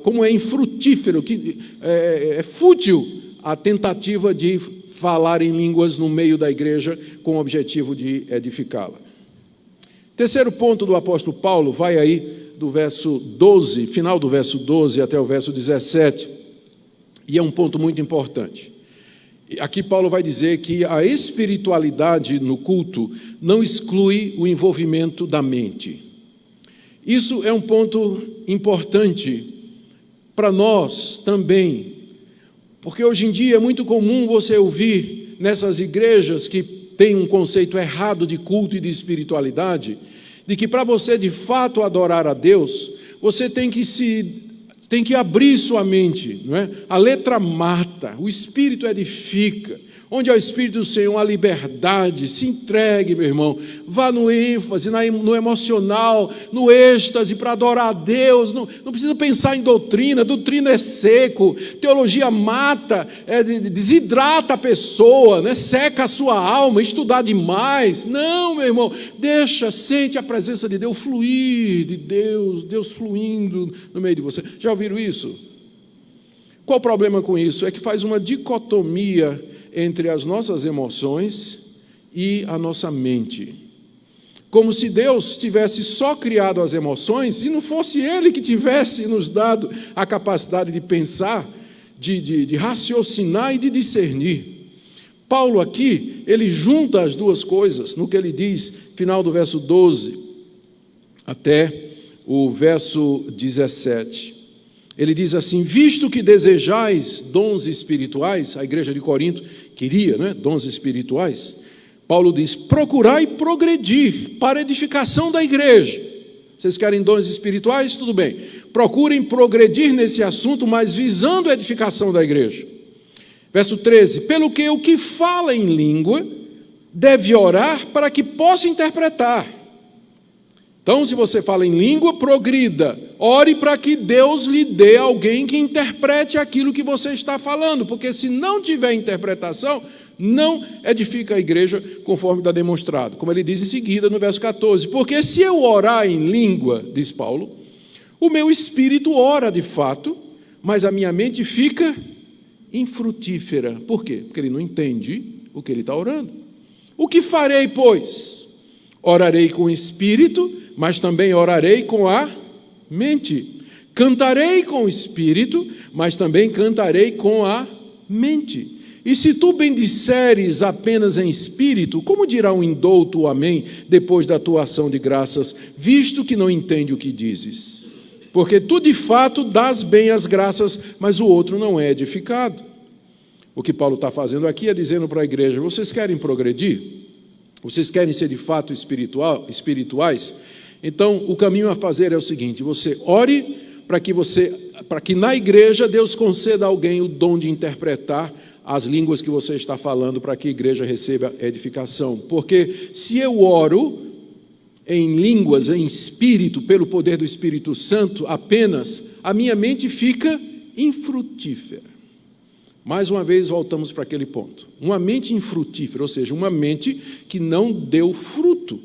como é infrutífero, que é fútil a tentativa de falar em línguas no meio da igreja com o objetivo de edificá-la. Terceiro ponto do apóstolo Paulo, vai aí do verso 12, final do verso 12 até o verso 17, e é um ponto muito importante. Aqui Paulo vai dizer que a espiritualidade no culto não exclui o envolvimento da mente. Isso é um ponto importante para nós também, porque hoje em dia é muito comum você ouvir nessas igrejas que têm um conceito errado de culto e de espiritualidade, de que para você de fato adorar a Deus, você tem que abrir sua mente, não é? A letra mata, o Espírito edifica. Onde há o Espírito do Senhor, há liberdade. Se entregue, meu irmão. Vá no ênfase, no emocional, no êxtase para adorar a Deus. Não precisa pensar em doutrina. Doutrina é seco. Teologia mata, desidrata a pessoa, né? Seca a sua alma. Estudar demais. Não, meu irmão. Sente a presença de Deus fluir, de Deus fluindo no meio de você. Já ouviram isso? Qual o problema com isso? É que faz uma dicotomia entre as nossas emoções e a nossa mente. Como se Deus tivesse só criado as emoções e não fosse Ele que tivesse nos dado a capacidade de pensar, de raciocinar e de discernir. Paulo aqui, ele junta as duas coisas no que ele diz, final do verso 12 até o verso 17. Ele diz assim: visto que desejais dons espirituais, a igreja de Corinto queria, né, dons espirituais, Paulo diz: procurai progredir para a edificação da igreja. Vocês querem dons espirituais? Tudo bem. Procurem progredir nesse assunto, mas visando a edificação da igreja. Verso 13: pelo que o que fala em língua deve orar para que possa interpretar. Então, se você fala em língua, progrida. Ore para que Deus lhe dê alguém que interprete aquilo que você está falando, porque se não tiver interpretação, não edifica a igreja conforme está demonstrado. Como ele diz em seguida no verso 14: porque se eu orar em língua, diz Paulo, o meu espírito ora de fato, mas a minha mente fica infrutífera. Por quê? Porque ele não entende o que ele está orando. O que farei, pois? Orarei com o espírito, mas também orarei com a mente. Cantarei com o espírito, mas também cantarei com a mente. E se tu bendisseres apenas em espírito, como dirá um indouto o amém depois da tua ação de graças, visto que não entende o que dizes? Porque tu de fato dás bem as graças, mas o outro não é edificado. O que Paulo está fazendo aqui é dizendo para a igreja: vocês querem progredir? Vocês querem ser de fato espirituais? Então, o caminho a fazer é o seguinte: você ore para que na igreja Deus conceda a alguém o dom de interpretar as línguas que você está falando, para que a igreja receba edificação. Porque se eu oro, em línguas, em espírito, pelo poder do Espírito Santo apenas, a minha mente fica infrutífera. Mais uma vez voltamos para aquele ponto. Uma mente infrutífera, ou seja, uma mente que não deu fruto.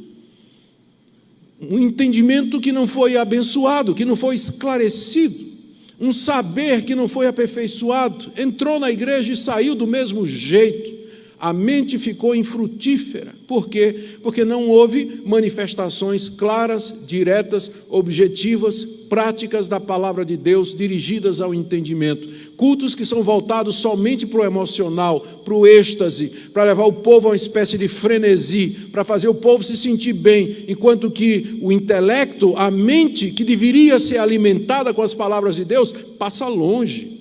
Um entendimento que não foi abençoado, que não foi esclarecido. Um saber que não foi aperfeiçoado. Entrou na igreja e saiu do mesmo jeito. A mente ficou infrutífera. Por quê? Porque não houve manifestações claras, diretas, objetivas, práticas da palavra de Deus dirigidas ao entendimento. Cultos que são voltados somente para o emocional, para o êxtase, para levar o povo a uma espécie de frenesi, para fazer o povo se sentir bem, enquanto que o intelecto, a mente, que deveria ser alimentada com as palavras de Deus, passa longe.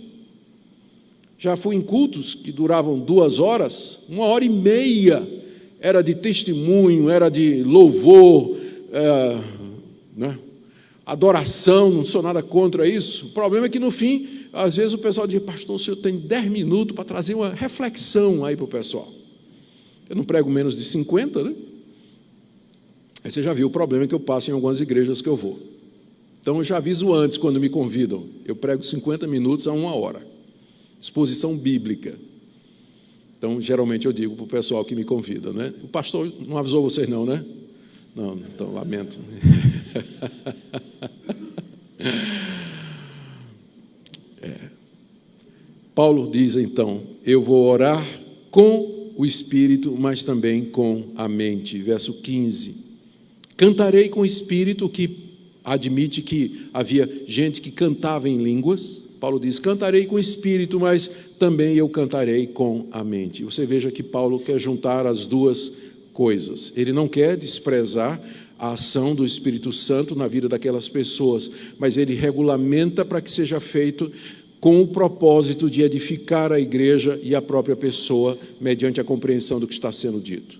Já fui em cultos que duravam 2 horas, 1h30 era de testemunho, era de louvor, adoração, não sou nada contra isso. O problema é que no fim, às vezes o pessoal diz: pastor, o senhor tem 10 minutos para trazer uma reflexão aí para o pessoal. Eu não prego menos de 50, né? Aí você já viu o problema que eu passo em algumas igrejas que eu vou. Então eu já aviso antes quando me convidam, eu prego 50 minutos a 1 hora. Exposição bíblica. Então, geralmente eu digo para o pessoal que me convida, né? O pastor não avisou vocês não, né? Não, então lamento. Paulo diz então: eu vou orar com o Espírito, mas também com a mente. Verso 15. Cantarei com o Espírito, que admite que havia gente que cantava em línguas. Paulo diz: cantarei com o Espírito, mas também eu cantarei com a mente. Você veja que Paulo quer juntar as duas coisas. Ele não quer desprezar a ação do Espírito Santo na vida daquelas pessoas, mas ele regulamenta para que seja feito com o propósito de edificar a igreja e a própria pessoa, mediante a compreensão do que está sendo dito.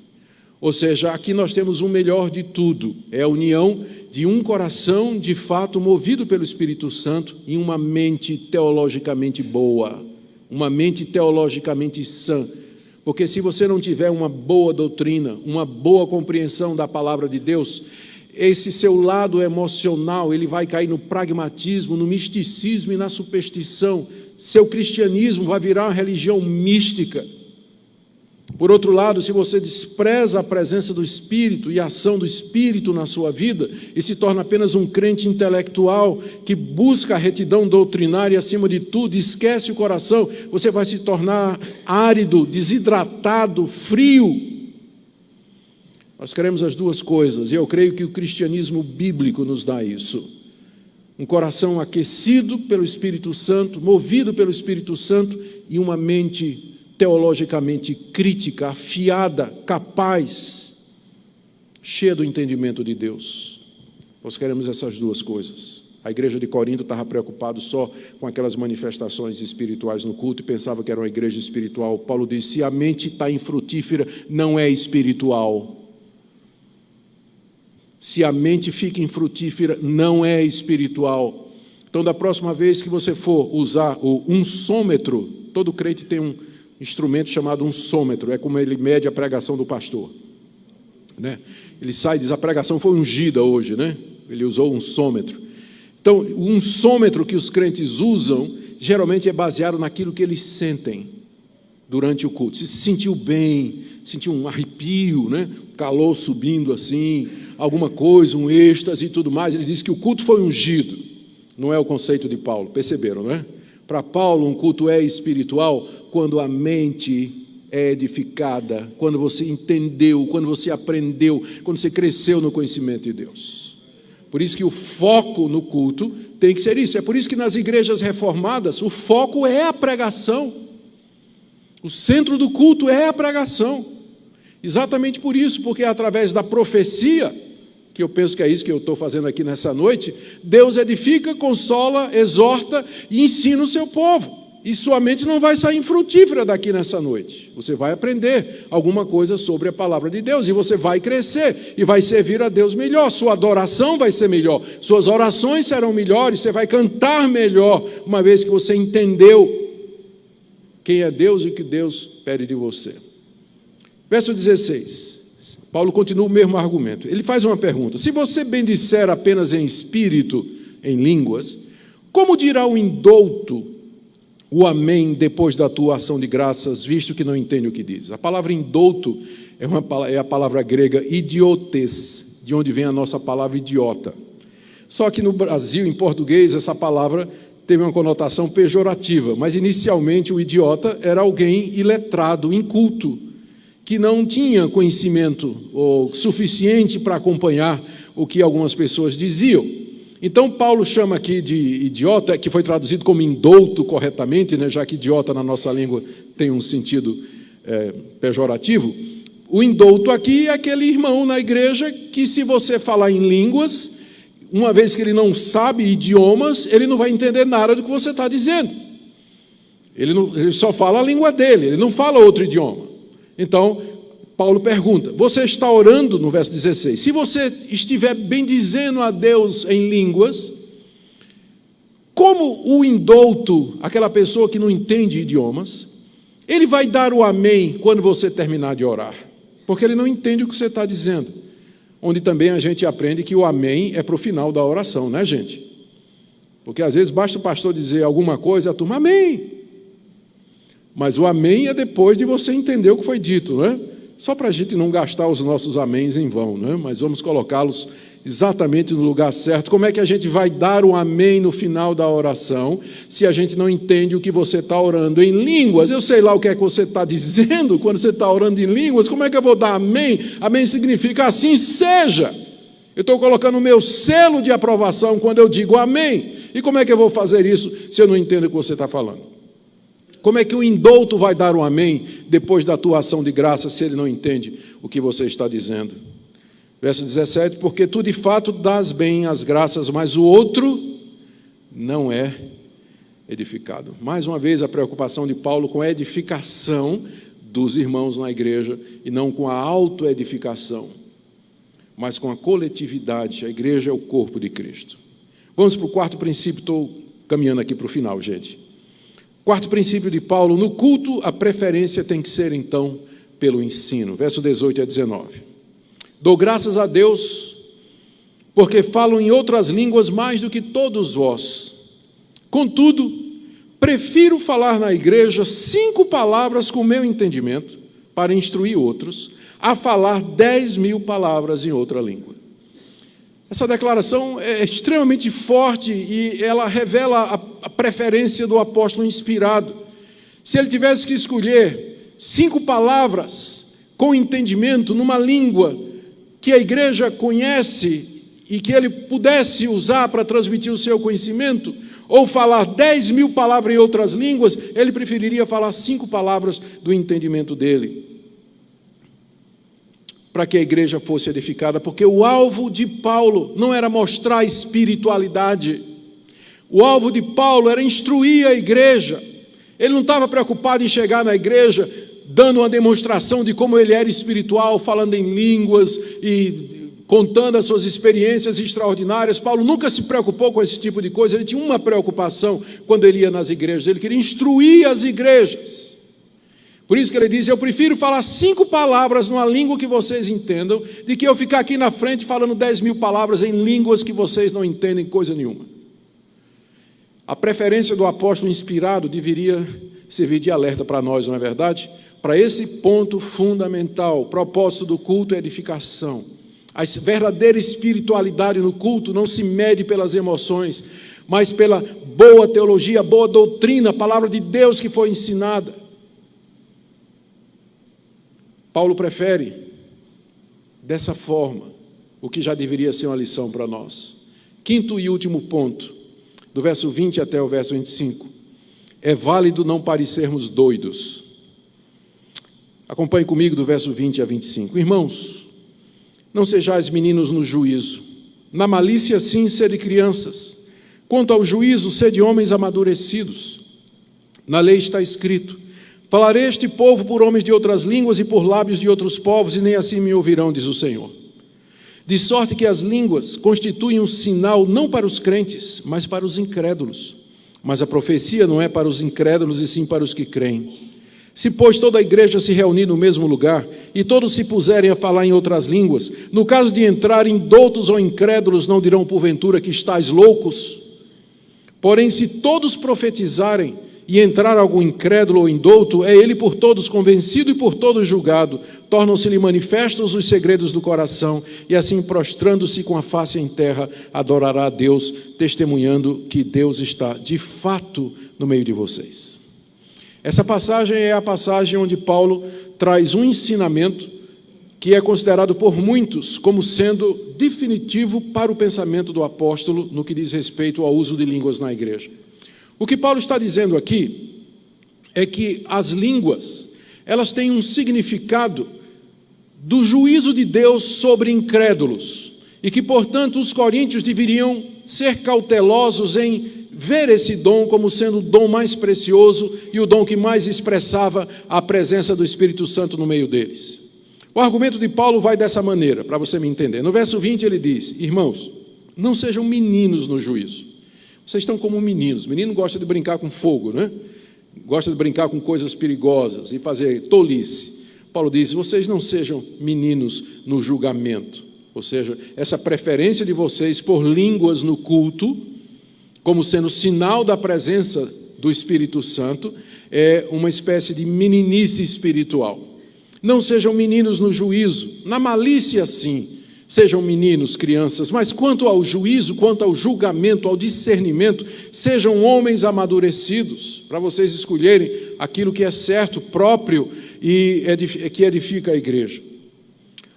Ou seja, aqui nós temos o melhor de tudo, é a união de um coração, de fato, movido pelo Espírito Santo, e uma mente teologicamente boa, uma mente teologicamente sã. Porque se você não tiver uma boa doutrina, uma boa compreensão da palavra de Deus, esse seu lado emocional, ele vai cair no pragmatismo, no misticismo e na superstição. Seu cristianismo vai virar uma religião mística. Por outro lado, se você despreza a presença do Espírito e a ação do Espírito na sua vida e se torna apenas um crente intelectual que busca a retidão doutrinária acima de tudo, esquece o coração, você vai se tornar árido, desidratado, frio. Nós queremos as duas coisas, e eu creio que o cristianismo bíblico nos dá isso. Um coração aquecido pelo Espírito Santo, movido pelo Espírito Santo, e uma mente teologicamente crítica, afiada, capaz, cheia do entendimento de Deus. Nós queremos essas duas coisas. A igreja de Corinto estava preocupada só com aquelas manifestações espirituais no culto e pensava que era uma igreja espiritual. Paulo diz: se a mente está infrutífera, não é espiritual. Se a mente fica infrutífera, não é espiritual. Então, da próxima vez que você for usar o unsômetro, todo crente tem um instrumento chamado unsômetro, é como ele mede a pregação do pastor, né? Ele sai e diz: a pregação foi ungida hoje, né? Ele usou um unsômetro. Então, o unsômetro que os crentes usam, geralmente é baseado naquilo que eles sentem durante o culto. Se sentiu bem, sentiu um arrepio, né? Calor subindo assim, alguma coisa, um êxtase e tudo mais, ele diz que o culto foi ungido. Não é o conceito de Paulo, perceberam, né? Para Paulo, um culto é espiritual quando a mente é edificada, quando você entendeu, quando você aprendeu, quando você cresceu no conhecimento de Deus. Por isso que o foco no culto tem que ser isso. É por isso que nas igrejas reformadas o foco é a pregação. O centro do culto é a pregação. Exatamente por isso, porque é através da profecia, que eu penso que é isso que eu estou fazendo aqui nessa noite, Deus edifica, consola, exorta e ensina o seu povo. E sua mente não vai sair infrutífera daqui nessa noite. Você vai aprender alguma coisa sobre a palavra de Deus e você vai crescer e vai servir a Deus melhor. Sua adoração vai ser melhor, suas orações serão melhores, você vai cantar melhor, uma vez que você entendeu quem é Deus e o que Deus pede de você. Verso 16. Paulo continua o mesmo argumento. Ele faz uma pergunta: se você bendisser apenas em espírito, em línguas, como dirá o indouto o amém depois da tua ação de graças, visto que não entende o que diz? A palavra indouto é a palavra grega idiotes, de onde vem a nossa palavra idiota. Só que no Brasil, em português, essa palavra teve uma conotação pejorativa, mas inicialmente o idiota era alguém iletrado, inculto, que não tinha conhecimento suficiente para acompanhar o que algumas pessoas diziam. Então, Paulo chama aqui de idiota, que foi traduzido como indouto corretamente, né, já que idiota na nossa língua tem um sentido pejorativo. O indouto aqui é aquele irmão na igreja que, se você falar em línguas, uma vez que ele não sabe idiomas, ele não vai entender nada do que você está dizendo. Ele só fala a língua dele, ele não fala outro idioma. Então, Paulo pergunta: você está orando, no verso 16, se você estiver bendizendo a Deus em línguas, como o indouto, aquela pessoa que não entende idiomas, ele vai dar o amém quando você terminar de orar, porque ele não entende o que você está dizendo. Onde também a gente aprende que o amém é para o final da oração, né, gente? Porque às vezes basta o pastor dizer alguma coisa e a turma, amém. Mas o amém é depois de você entender o que foi dito, né? Só para a gente não gastar os nossos améns em vão, né? Mas vamos colocá-los exatamente no lugar certo. Como é que a gente vai dar o amém no final da oração, se a gente não entende o que você está orando em línguas? Eu sei lá o que é que você está dizendo quando você está orando em línguas, como é que eu vou dar amém? Amém significa assim seja. Eu estou colocando o meu selo de aprovação quando eu digo amém. E como é que eu vou fazer isso se eu não entendo o que você está falando? Como é que o indouto vai dar um amém depois da tua ação de graça se ele não entende o que você está dizendo? Verso 17, porque tu de fato dás bem as graças, mas o outro não é edificado. Mais uma vez a preocupação de Paulo com a edificação dos irmãos na igreja e não com a autoedificação, mas com a coletividade. A igreja é o corpo de Cristo. Vamos para o quarto princípio, estou caminhando aqui para o final, gente. Quarto princípio de Paulo: no culto a preferência tem que ser então pelo ensino. Verso 18 a 19. Dou graças a Deus, porque falo em outras línguas mais do que todos vós. Contudo, prefiro falar na igreja 5 palavras com meu entendimento, para instruir outros, a falar 10.000 palavras em outra língua. Essa declaração é extremamente forte e ela revela a preferência do apóstolo inspirado. Se ele tivesse que escolher 5 palavras com entendimento numa língua que a igreja conhece e que ele pudesse usar para transmitir o seu conhecimento, ou falar 10.000 palavras em outras línguas, ele preferiria falar 5 palavras do entendimento dele, para que a igreja fosse edificada, porque o alvo de Paulo não era mostrar espiritualidade, o alvo de Paulo era instruir a igreja. Ele não estava preocupado em chegar na igreja dando uma demonstração de como ele era espiritual, falando em línguas e contando as suas experiências extraordinárias. Paulo nunca se preocupou com esse tipo de coisa. Ele tinha uma preocupação quando ele ia nas igrejas, ele queria instruir as igrejas. Por isso que ele diz: eu prefiro falar 5 palavras numa língua que vocês entendam, de que eu ficar aqui na frente falando 10.000 palavras em línguas que vocês não entendem coisa nenhuma. A preferência do apóstolo inspirado deveria servir de alerta para nós, não é verdade? Para esse ponto fundamental, o propósito do culto é edificação. A verdadeira espiritualidade no culto não se mede pelas emoções, mas pela boa teologia, boa doutrina, a palavra de Deus que foi ensinada. Paulo prefere dessa forma, o que já deveria ser uma lição para nós. Quinto e último ponto, do verso 20 até o verso 25. É válido não parecermos doidos. Acompanhe comigo do verso 20 a 25. Irmãos, não sejais meninos no juízo. Na malícia, sim, sede crianças. Quanto ao juízo, sede homens amadurecidos. Na lei está escrito: falarei este povo por homens de outras línguas e por lábios de outros povos, e nem assim me ouvirão, diz o Senhor. De sorte que as línguas constituem um sinal não para os crentes, mas para os incrédulos. Mas a profecia não é para os incrédulos, e sim para os que creem. Se, pois, toda a igreja se reunir no mesmo lugar, e todos se puserem a falar em outras línguas, no caso de entrarem doutos ou incrédulos, não dirão porventura que estáis loucos? Porém, se todos profetizarem, e entrar algum incrédulo ou indouto, é ele por todos convencido e por todos julgado. Tornam-se-lhe manifestos os segredos do coração, e assim, prostrando-se com a face em terra, adorará a Deus, testemunhando que Deus está de fato no meio de vocês. Essa passagem é a passagem onde Paulo traz um ensinamento que é considerado por muitos como sendo definitivo para o pensamento do apóstolo no que diz respeito ao uso de línguas na igreja. O que Paulo está dizendo aqui é que as línguas, elas têm um significado do juízo de Deus sobre incrédulos e que, portanto, os coríntios deveriam ser cautelosos em ver esse dom como sendo o dom mais precioso e o dom que mais expressava a presença do Espírito Santo no meio deles. O argumento de Paulo vai dessa maneira, para você me entender. No verso 20 ele diz: irmãos, não sejam meninos no juízo. Vocês estão como meninos. Menino gosta de brincar com fogo, né? Gosta de brincar com coisas perigosas e fazer tolice. Paulo diz: vocês não sejam meninos no julgamento. Ou seja, essa preferência de vocês por línguas no culto, como sendo sinal da presença do Espírito Santo, é uma espécie de meninice espiritual. Não sejam meninos no juízo, na malícia sim, sejam meninos, crianças, mas quanto ao juízo, quanto ao julgamento, ao discernimento, sejam homens amadurecidos, para vocês escolherem aquilo que é certo, próprio e que edifica a igreja.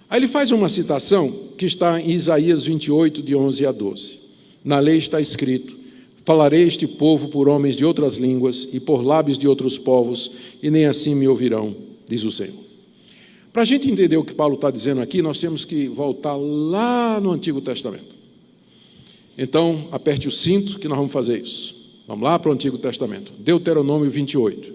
Aí ele faz uma citação que está em Isaías 28, de 11 a 12. Na lei está escrito: falarei este povo por homens de outras línguas e por lábios de outros povos, e nem assim me ouvirão, diz o Senhor. Para a gente entender o que Paulo está dizendo aqui, nós temos que voltar lá no Antigo Testamento. Então, aperte o cinto que nós vamos fazer isso. Vamos lá para o Antigo Testamento. Deuteronômio 28.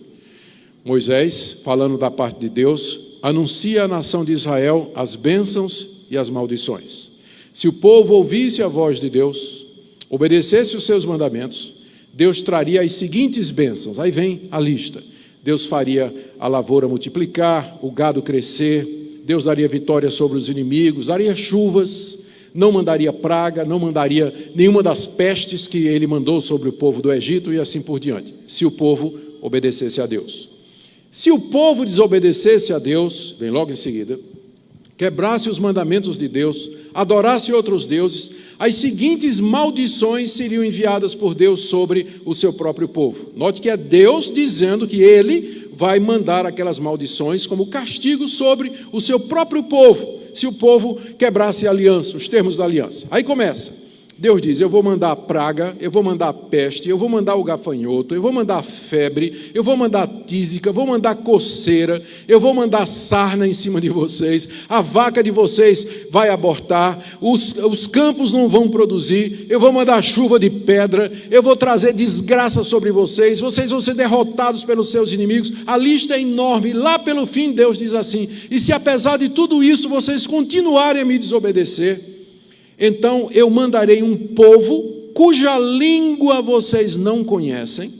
Moisés, falando da parte de Deus, anuncia à nação de Israel as bênçãos e as maldições. Se o povo ouvisse a voz de Deus, obedecesse os seus mandamentos, Deus traria as seguintes bênçãos. Aí vem a lista. Deus faria a lavoura multiplicar, o gado crescer, Deus daria vitória sobre os inimigos, daria chuvas, não mandaria praga, não mandaria nenhuma das pestes que ele mandou sobre o povo do Egito e assim por diante, se o povo obedecesse a Deus. Se o povo desobedecesse a Deus, vem logo em seguida, quebrasse os mandamentos de Deus, adorasse outros deuses, as seguintes maldições seriam enviadas por Deus sobre o seu próprio povo. Note que é Deus dizendo que ele vai mandar aquelas maldições como castigo sobre o seu próprio povo, se o povo quebrasse a aliança, os termos da aliança. Aí começa. Deus diz: eu vou mandar praga, eu vou mandar peste, eu vou mandar o gafanhoto, eu vou mandar febre, eu vou mandar tísica, vou mandar coceira, eu vou mandar sarna em cima de vocês, a vaca de vocês vai abortar, os campos não vão produzir, eu vou mandar chuva de pedra, eu vou trazer desgraça sobre vocês, vocês vão ser derrotados pelos seus inimigos. A lista é enorme. Lá pelo fim Deus diz assim: e se apesar de tudo isso vocês continuarem a me desobedecer, então eu mandarei um povo cuja língua vocês não conhecem,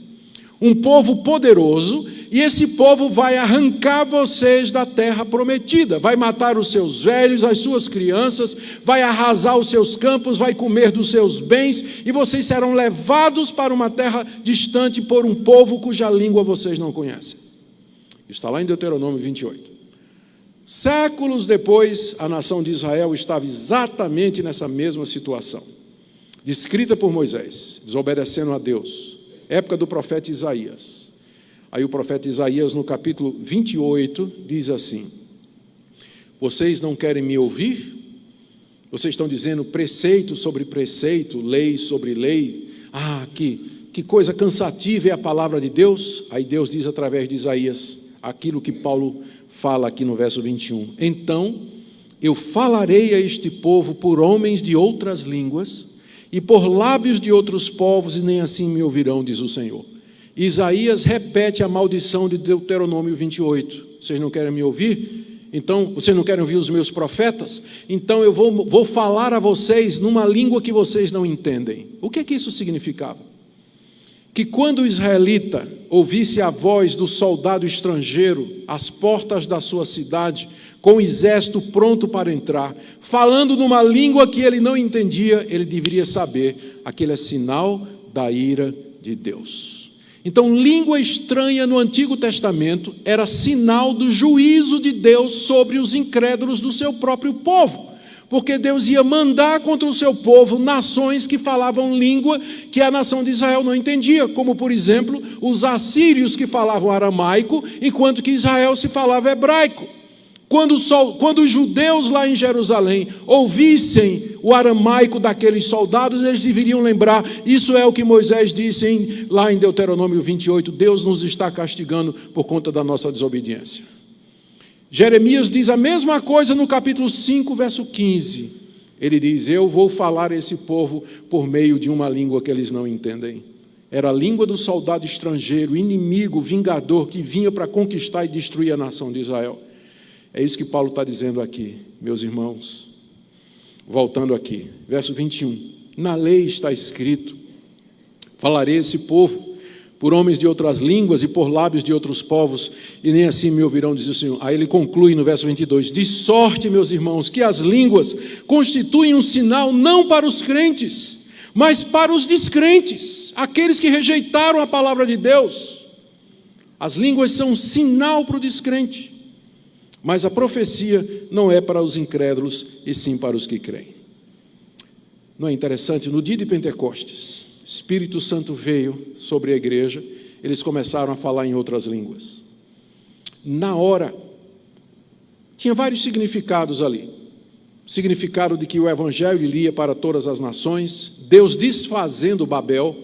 um povo poderoso, e esse povo vai arrancar vocês da terra prometida, vai matar os seus velhos, as suas crianças, vai arrasar os seus campos, vai comer dos seus bens, e vocês serão levados para uma terra distante por um povo cuja língua vocês não conhecem. Está lá em Deuteronômio 28. Séculos depois, a nação de Israel estava exatamente nessa mesma situação, descrita por Moisés, desobedecendo a Deus, época do profeta Isaías. Aí o profeta Isaías, no capítulo 28, diz assim: vocês não querem me ouvir? Vocês estão dizendo preceito sobre preceito, lei sobre lei. Ah, que coisa cansativa é a palavra de Deus. Aí Deus diz através de Isaías aquilo que Paulo fala aqui no verso 21. Então eu falarei a este povo por homens de outras línguas e por lábios de outros povos, e nem assim me ouvirão, diz o Senhor. Isaías repete a maldição de Deuteronômio 28. Vocês não querem me ouvir? Então, vocês não querem ouvir os meus profetas? Então eu vou falar a vocês numa língua que vocês não entendem. O que é que isso significava? que quando o israelita ouvisse a voz do soldado estrangeiro às portas da sua cidade, com o exército pronto para entrar, falando numa língua que ele não entendia, ele deveria saber, aquele é sinal da ira de Deus. Então, língua estranha no Antigo Testamento era sinal do juízo de Deus sobre os incrédulos do seu próprio povo, porque Deus ia mandar contra o seu povo nações que falavam língua que a nação de Israel não entendia, como, por exemplo, os assírios que falavam aramaico, enquanto que Israel se falava hebraico. Quando os judeus lá em Jerusalém ouvissem o aramaico daqueles soldados, eles deveriam lembrar, isso é o que Moisés disse lá em Deuteronômio 28, Deus nos está castigando por conta da nossa desobediência. Jeremias diz a mesma coisa no capítulo 5, verso 15. Ele diz, eu vou falar a esse povo por meio de uma língua que eles não entendem. Era a língua do soldado estrangeiro, inimigo, vingador, que vinha para conquistar e destruir a nação de Israel. É isso que Paulo está dizendo aqui, meus irmãos. Voltando aqui, verso 21. Na lei está escrito, falarei a esse povo por homens de outras línguas e por lábios de outros povos, e nem assim me ouvirão, diz o Senhor. Aí ele conclui no verso 22, de sorte, meus irmãos, que as línguas constituem um sinal não para os crentes, mas para os descrentes, aqueles que rejeitaram a palavra de Deus. As línguas são um sinal para o descrente, mas a profecia não é para os incrédulos, e sim para os que creem. Não é interessante? No dia de Pentecostes, Espírito Santo veio sobre a igreja, eles começaram a falar em outras línguas. Na hora, tinha vários significados ali. Significado de que o evangelho iria para todas as nações, Deus desfazendo Babel.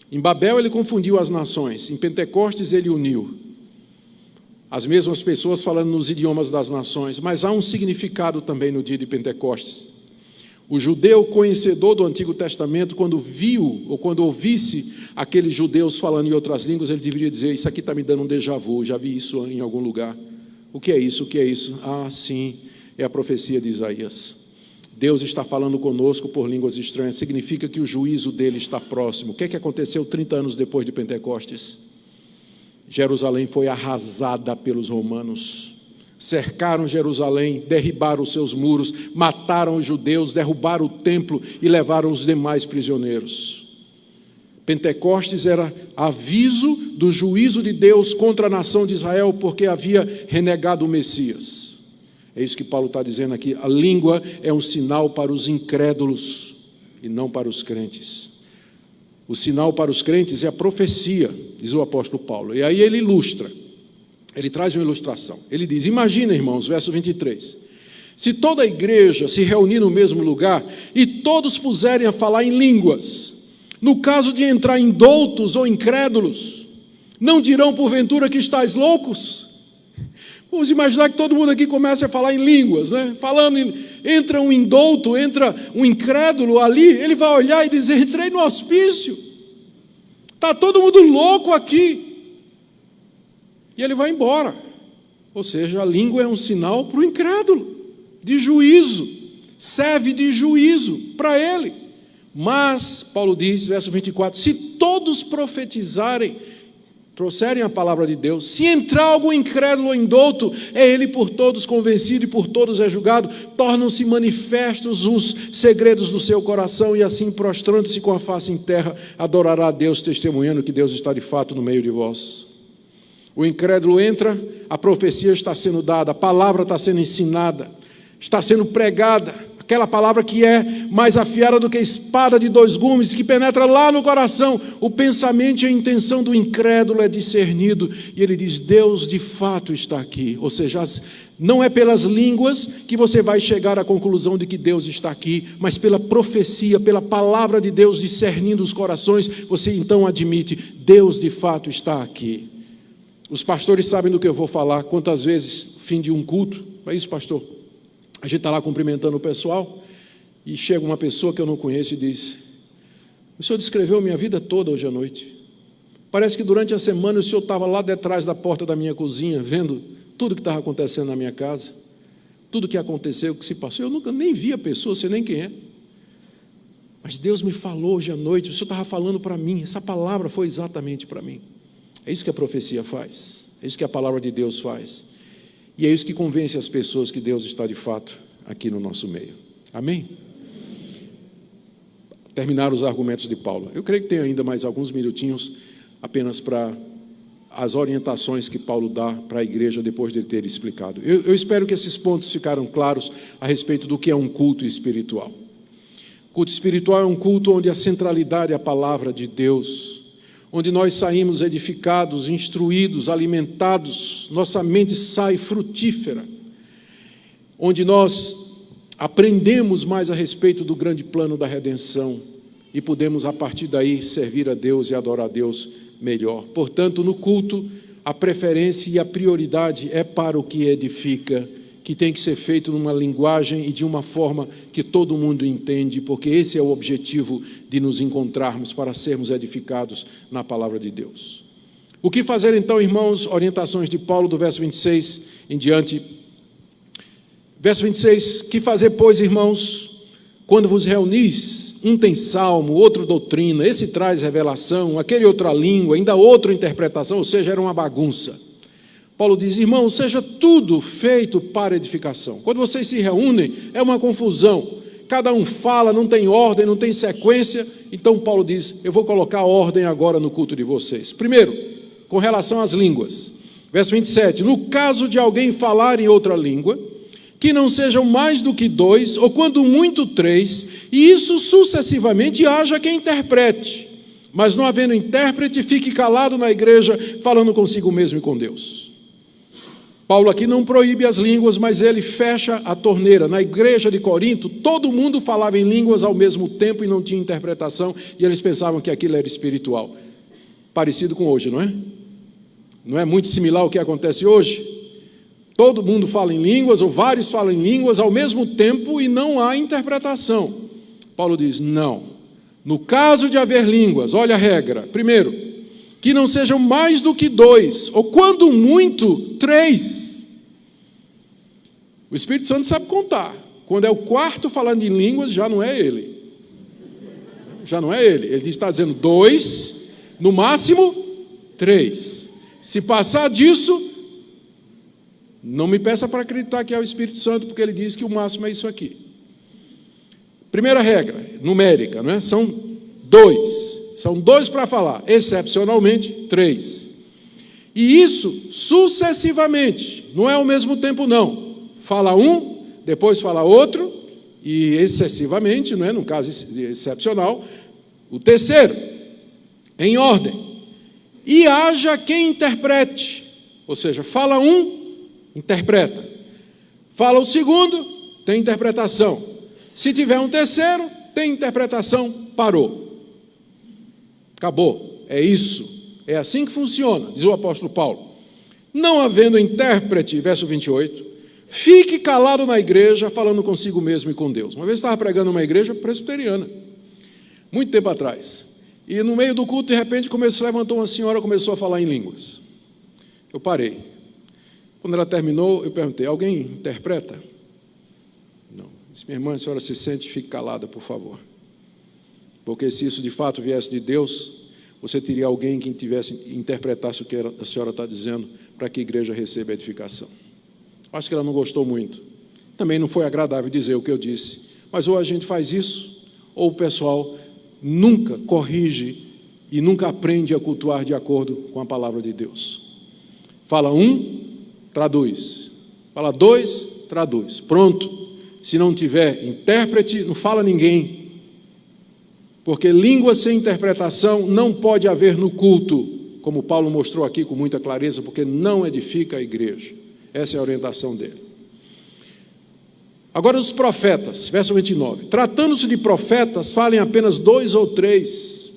Em Babel ele confundiu as nações, em Pentecostes ele uniu. As mesmas pessoas falando nos idiomas das nações, mas há um significado também no dia de Pentecostes. O judeu conhecedor do Antigo Testamento, quando viu ou quando ouvisse aqueles judeus falando em outras línguas, ele deveria dizer, isso aqui está me dando um déjà vu, já vi isso em algum lugar. O que é isso? O que é isso? Ah, sim, é a profecia de Isaías. Deus está falando conosco por línguas estranhas, significa que o juízo dele está próximo. O que é que aconteceu 30 anos depois de Pentecostes? Jerusalém foi arrasada pelos romanos. Cercaram Jerusalém, derribaram os seus muros, mataram os judeus, derrubaram o templo e levaram os demais prisioneiros. Pentecostes era aviso do juízo de Deus contra a nação de Israel, porque havia renegado o Messias. É isso que Paulo está dizendo aqui. A língua é um sinal para os incrédulos e não para os crentes. O sinal para os crentes é a profecia, diz o apóstolo Paulo. E aí ele ilustra. Ele traz uma ilustração. Ele diz, imagina, irmãos, verso 23. Se toda a igreja se reunir no mesmo lugar e todos puserem a falar em línguas, no caso de entrar indoutos ou incrédulos, não dirão porventura que estáis loucos? Vamos imaginar que todo mundo aqui comece a falar em línguas, né? Entra um indouto, entra um incrédulo ali, ele vai olhar e dizer, entrei no hospício, está todo mundo louco aqui. E ele vai embora. Ou seja, a língua é um sinal para o incrédulo, de juízo, serve de juízo para ele. Mas, Paulo diz, verso 24, se todos profetizarem, trouxerem a palavra de Deus, se entrar algum incrédulo ou indouto, é ele por todos convencido e por todos é julgado, tornam-se manifestos os segredos do seu coração, e assim, prostrando-se com a face em terra, adorará a Deus, testemunhando que Deus está de fato no meio de vós. O incrédulo entra, a profecia está sendo dada, a palavra está sendo ensinada, está sendo pregada, aquela palavra que é mais afiada do que espada de dois gumes, que penetra lá no coração. O pensamento e a intenção do incrédulo é discernido, e ele diz, Deus de fato está aqui. Ou seja, não é pelas línguas que você vai chegar à conclusão de que Deus está aqui, mas pela profecia, pela palavra de Deus discernindo os corações, você então admite, Deus de fato está aqui. Os pastores sabem do que eu vou falar. Quantas vezes, fim de um culto, é isso, pastor? A gente está lá cumprimentando o pessoal e chega uma pessoa que eu não conheço e diz, o senhor descreveu minha vida toda hoje à noite. Parece que durante a semana o senhor estava lá detrás da porta da minha cozinha, vendo tudo que estava acontecendo na minha casa, tudo que aconteceu, o que se passou. Eu nunca nem vi a pessoa, sei nem quem é. Mas Deus me falou hoje à noite, o Senhor estava falando para mim, essa palavra foi exatamente para mim. É isso que a profecia faz, é isso que a palavra de Deus faz. E é isso que convence as pessoas que Deus está de fato aqui no nosso meio. Amém? Terminaram os argumentos de Paulo. Eu creio que tem ainda mais alguns minutinhos apenas para as orientações que Paulo dá para a igreja depois de ele ter explicado. Eu espero que esses pontos ficaram claros a respeito do que é um culto espiritual. O culto espiritual é um culto onde a centralidade é a palavra de Deus, onde nós saímos edificados, instruídos, alimentados, nossa mente sai frutífera, onde nós aprendemos mais a respeito do grande plano da redenção e podemos, a partir daí, servir a Deus e adorar a Deus melhor. Portanto, no culto, a preferência e a prioridade é para o que edifica, que tem que ser feito numa linguagem e de uma forma que todo mundo entende, porque esse é o objetivo de nos encontrarmos para sermos edificados na palavra de Deus. O que fazer então, irmãos? Orientações de Paulo do verso 26 em diante. Verso 26, que fazer, pois, irmãos, quando vos reunis? Um tem salmo, outro doutrina, esse traz revelação, aquele outra língua, ainda outra interpretação, ou seja, era uma bagunça. Paulo diz, irmãos, seja tudo feito para edificação. Quando vocês se reúnem, é uma confusão. Cada um fala, não tem ordem, não tem sequência. Então Paulo diz, eu vou colocar ordem agora no culto de vocês. Primeiro, com relação às línguas. Verso 27, no caso de alguém falar em outra língua, que não sejam mais do que 2, ou quando muito 3, e isso sucessivamente haja quem interprete. Mas não havendo intérprete, fique calado na igreja, falando consigo mesmo e com Deus. Paulo aqui não proíbe as línguas, mas ele fecha a torneira. Na igreja de Corinto, todo mundo falava em línguas ao mesmo tempo e não tinha interpretação, e eles pensavam que aquilo era espiritual. Parecido com hoje, não é? Não é muito similar ao que acontece hoje? Todo mundo fala em línguas, ou vários falam em línguas ao mesmo tempo e não há interpretação. Paulo diz, não. No caso de haver línguas, olha a regra. Primeiro, que não sejam mais do que 2, ou quando muito, 3. O Espírito Santo sabe contar. Quando é o quarto falando em línguas, já não é ele. Já não é ele. Ele está dizendo 2, no máximo 3. Se passar disso, não me peça para acreditar que é o Espírito Santo, porque ele diz que o máximo é isso aqui. Primeira regra, numérica, não é? São 2. São 2 para falar, excepcionalmente 3. E isso sucessivamente, não é ao mesmo tempo não. Fala um, depois fala outro, e excessivamente, não é? No caso excepcional, o terceiro, em ordem. E haja quem interprete, ou seja, fala um, interpreta. Fala o segundo, tem interpretação. Se tiver um terceiro, tem interpretação, parou. Acabou. É isso. É assim que funciona, diz o apóstolo Paulo. Não havendo intérprete, verso 28, fique calado na igreja, falando consigo mesmo e com Deus. Uma vez eu estava pregando numa igreja presbiteriana, muito tempo atrás. E no meio do culto, de repente, levantou uma senhora e começou a falar em línguas. Eu parei. Quando ela terminou, eu perguntei, alguém interpreta? Não. Disse, minha irmã, a senhora se sente, fique calada, por favor. Porque se isso de fato viesse de Deus, você teria alguém que interpretasse o que a senhora está dizendo, para que a igreja receba a edificação. Acho que ela não gostou muito. Também não foi agradável dizer o que eu disse. Mas ou a gente faz isso, ou o pessoal nunca corrige e nunca aprende a cultuar de acordo com a palavra de Deus. Fala um, traduz. Fala 2, traduz. Pronto. Se não tiver intérprete, não fala ninguém. Porque língua sem interpretação não pode haver no culto, como Paulo mostrou aqui com muita clareza, porque não edifica a igreja. Essa é a orientação dele. Agora os profetas, verso 29. Tratando-se de profetas, falem apenas 2 ou 3,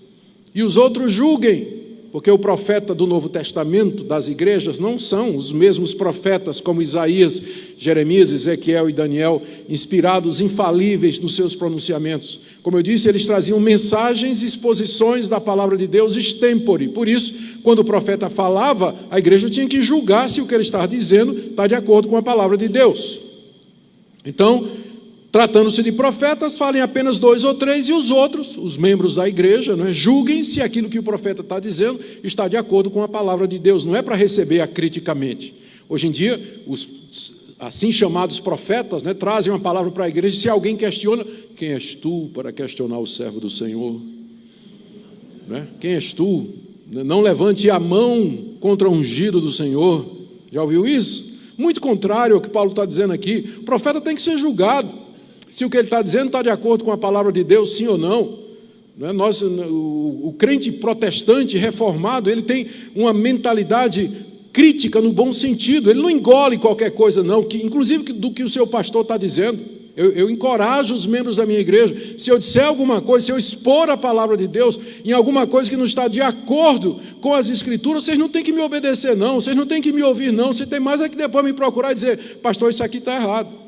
e os outros julguem. Porque o profeta do Novo Testamento, das igrejas, não são os mesmos profetas como Isaías, Jeremias, Ezequiel e Daniel, inspirados, infalíveis nos seus pronunciamentos. Como eu disse, eles traziam mensagens e exposições da palavra de Deus extempore. Por isso, quando o profeta falava, a igreja tinha que julgar se o que ele estava dizendo está de acordo com a palavra de Deus. Então, Tratando-se de profetas, falem apenas 2 ou 3, e os outros, os membros da igreja, não é, julguem se aquilo que o profeta está dizendo está de acordo com a palavra de Deus, não é para receber acriticamente. Hoje em dia, os assim chamados profetas, né, trazem uma palavra para a igreja, e se alguém questiona, quem és tu para questionar o servo do Senhor? Né? Quem és tu? Não levante a mão contra o ungido do Senhor. Já ouviu isso? Muito contrário ao que Paulo está dizendo aqui. O profeta tem que ser julgado se o que ele está dizendo está de acordo com a palavra de Deus, sim ou não. O crente protestante reformado, ele tem uma mentalidade crítica no bom sentido, ele não engole qualquer coisa não, inclusive do que o seu pastor está dizendo. Eu encorajo os membros da minha igreja, se eu disser alguma coisa, se eu expor a palavra de Deus em alguma coisa que não está de acordo com as Escrituras, vocês não têm que me obedecer não, vocês não têm que me ouvir não, você tem mais é que depois me procurar e dizer, pastor, isso aqui está errado.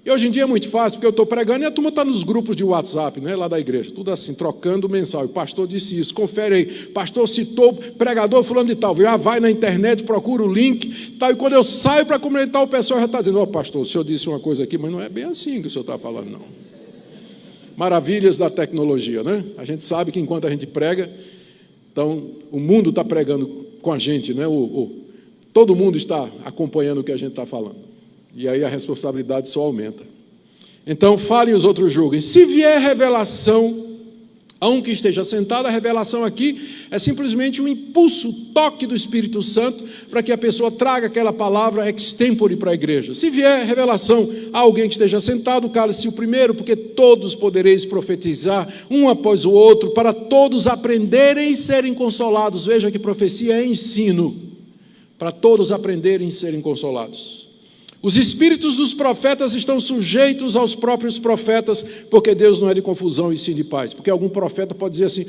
E hoje em dia é muito fácil, porque eu estou pregando e a turma está nos grupos de WhatsApp, né, lá da igreja, tudo assim, trocando mensagem. O pastor disse isso, confere aí. Pastor citou pregador fulano de tal. Já vai na internet, procura o link, tal, e quando eu saio para comentar, o pessoal já está dizendo, ó pastor, o senhor disse uma coisa aqui, mas não é bem assim que o senhor está falando, não. Maravilhas da tecnologia, né? A gente sabe que enquanto a gente prega, então o mundo está pregando com a gente, né? Todo mundo está acompanhando o que a gente está falando. E aí a responsabilidade só aumenta. Então, falem e os outros julguem. Se vier revelação a um que esteja sentado, a revelação aqui é simplesmente um impulso, toque do Espírito Santo, para que a pessoa traga aquela palavra extempore para a igreja. Se vier revelação a alguém que esteja sentado, cale-se o primeiro, porque todos podereis profetizar, um após o outro, para todos aprenderem e serem consolados. Veja que profecia é ensino, para todos aprenderem e serem consolados. Os espíritos dos profetas estão sujeitos aos próprios profetas, porque Deus não é de confusão e sim de paz. Porque algum profeta pode dizer assim,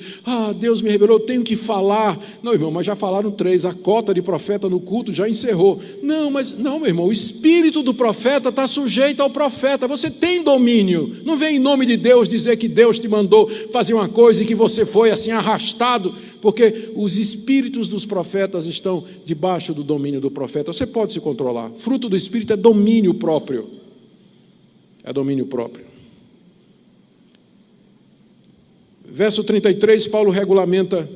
Deus me revelou, eu tenho que falar. Não, irmão, mas já falaram 3, a cota de profeta no culto já encerrou. Não, meu irmão, o espírito do profeta está sujeito ao profeta, você tem domínio. Não vem em nome de Deus dizer que Deus te mandou fazer uma coisa e que você foi assim arrastado, porque os espíritos dos profetas estão debaixo do domínio do profeta. Você pode se controlar. Fruto do espírito é domínio próprio. É domínio próprio. Verso 33, Paulo regulamenta.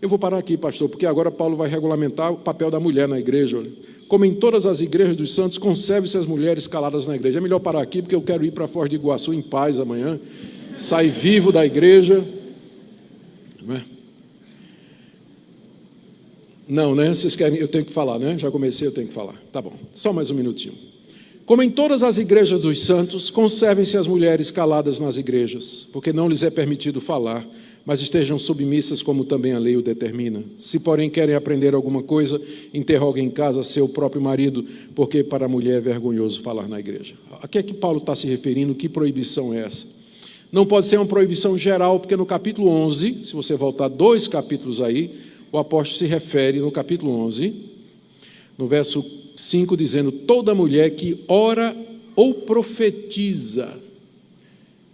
Eu vou parar aqui, pastor, porque agora Paulo vai regulamentar o papel da mulher na igreja. Olha. Como em todas as igrejas dos santos, conserve-se as mulheres caladas na igreja. É melhor parar aqui, porque eu quero ir para Foz do Iguaçu em paz amanhã. Sair vivo da igreja. Não é? Não, né? Vocês querem, eu tenho que falar, né? Já comecei, eu tenho que falar. Tá bom, só mais um minutinho. Como em todas as igrejas dos santos, conservem-se as mulheres caladas nas igrejas, porque não lhes é permitido falar, mas estejam submissas como também a lei o determina. Se, porém, querem aprender alguma coisa, interroguem em casa seu próprio marido, porque para a mulher é vergonhoso falar na igreja. A que é que Paulo está se referindo? Que proibição é essa? Não pode ser uma proibição geral, porque no capítulo 11, se você voltar 2 capítulos aí, o apóstolo se refere no capítulo 11, no verso 5, dizendo, toda mulher que ora ou profetiza.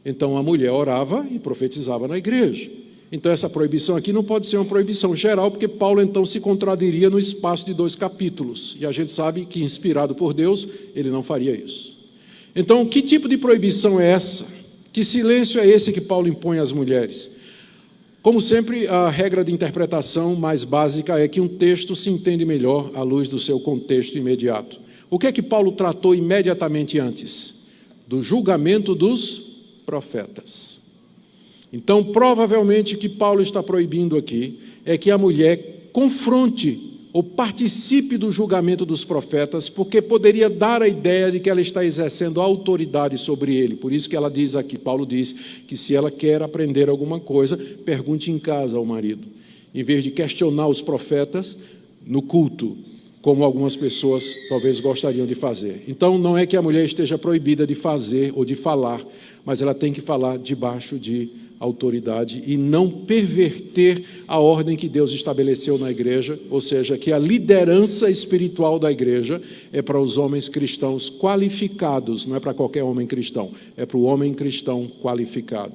Então a mulher orava e profetizava na igreja. Então essa proibição aqui não pode ser uma proibição geral, porque Paulo então se contradiria no espaço de 2 capítulos. E a gente sabe que, inspirado por Deus, ele não faria isso. Então, que tipo de proibição é essa? Que silêncio é esse que Paulo impõe às mulheres? Como sempre, a regra de interpretação mais básica é que um texto se entende melhor à luz do seu contexto imediato. O que é que Paulo tratou imediatamente antes? Do julgamento dos profetas. Então, provavelmente, o que Paulo está proibindo aqui é que a mulher confronte ou participe do julgamento dos profetas, porque poderia dar a ideia de que ela está exercendo autoridade sobre ele. Por isso que ela diz aqui, Paulo diz, que se ela quer aprender alguma coisa, pergunte em casa ao marido, em vez de questionar os profetas no culto, como algumas pessoas talvez gostariam de fazer. Então, não é que a mulher esteja proibida de fazer ou de falar, mas ela tem que falar debaixo de autoridade e não perverter a ordem que Deus estabeleceu na igreja, ou seja, que a liderança espiritual da igreja é para os homens cristãos qualificados, não é para qualquer homem cristão, é para o homem cristão qualificado.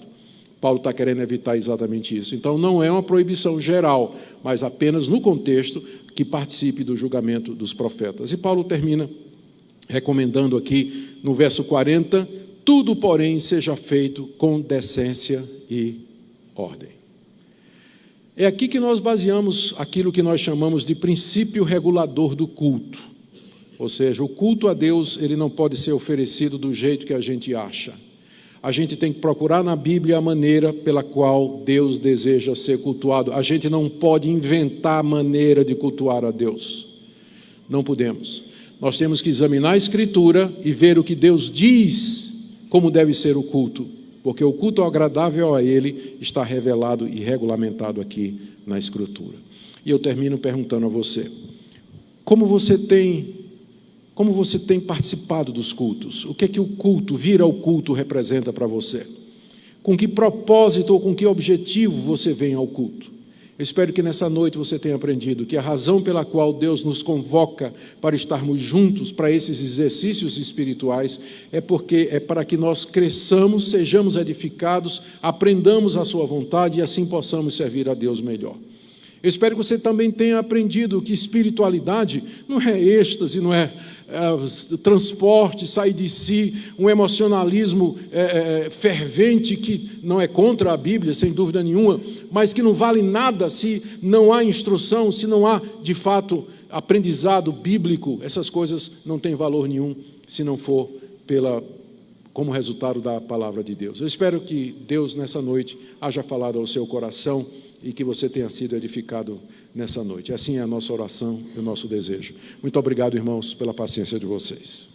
Paulo está querendo evitar exatamente isso. Então, não é uma proibição geral, mas apenas no contexto que participe do julgamento dos profetas. E Paulo termina recomendando aqui, no verso 40, Tudo, porém, seja feito com decência e ordem. É aqui que nós baseamos aquilo que nós chamamos de princípio regulador do culto. Ou seja, o culto a Deus, ele não pode ser oferecido do jeito que a gente acha. A gente tem que procurar na Bíblia a maneira pela qual Deus deseja ser cultuado. A gente não pode inventar a maneira de cultuar a Deus. Não podemos. Nós temos que examinar a Escritura e ver o que Deus diz como deve ser o culto, porque o culto agradável a Ele está revelado e regulamentado aqui na Escritura. E eu termino perguntando a você, como você tem participado dos cultos? O que é que o culto, vir ao culto, representa para você? Com que propósito ou com que objetivo você vem ao culto? Eu espero que nessa noite você tenha aprendido que a razão pela qual Deus nos convoca para estarmos juntos para esses exercícios espirituais é para que nós cresçamos, sejamos edificados, aprendamos a sua vontade e assim possamos servir a Deus melhor. Eu espero que você também tenha aprendido que espiritualidade não é êxtase, não é transporte, sair de si, um emocionalismo fervente que não é contra a Bíblia, sem dúvida nenhuma, mas que não vale nada se não há instrução, se não há, de fato, aprendizado bíblico. Essas coisas não têm valor nenhum se não for como resultado da palavra de Deus. Eu espero que Deus, nessa noite, haja falado ao seu coração e que você tenha sido edificado nessa noite. Assim é a nossa oração e o nosso desejo. Muito obrigado, irmãos, pela paciência de vocês.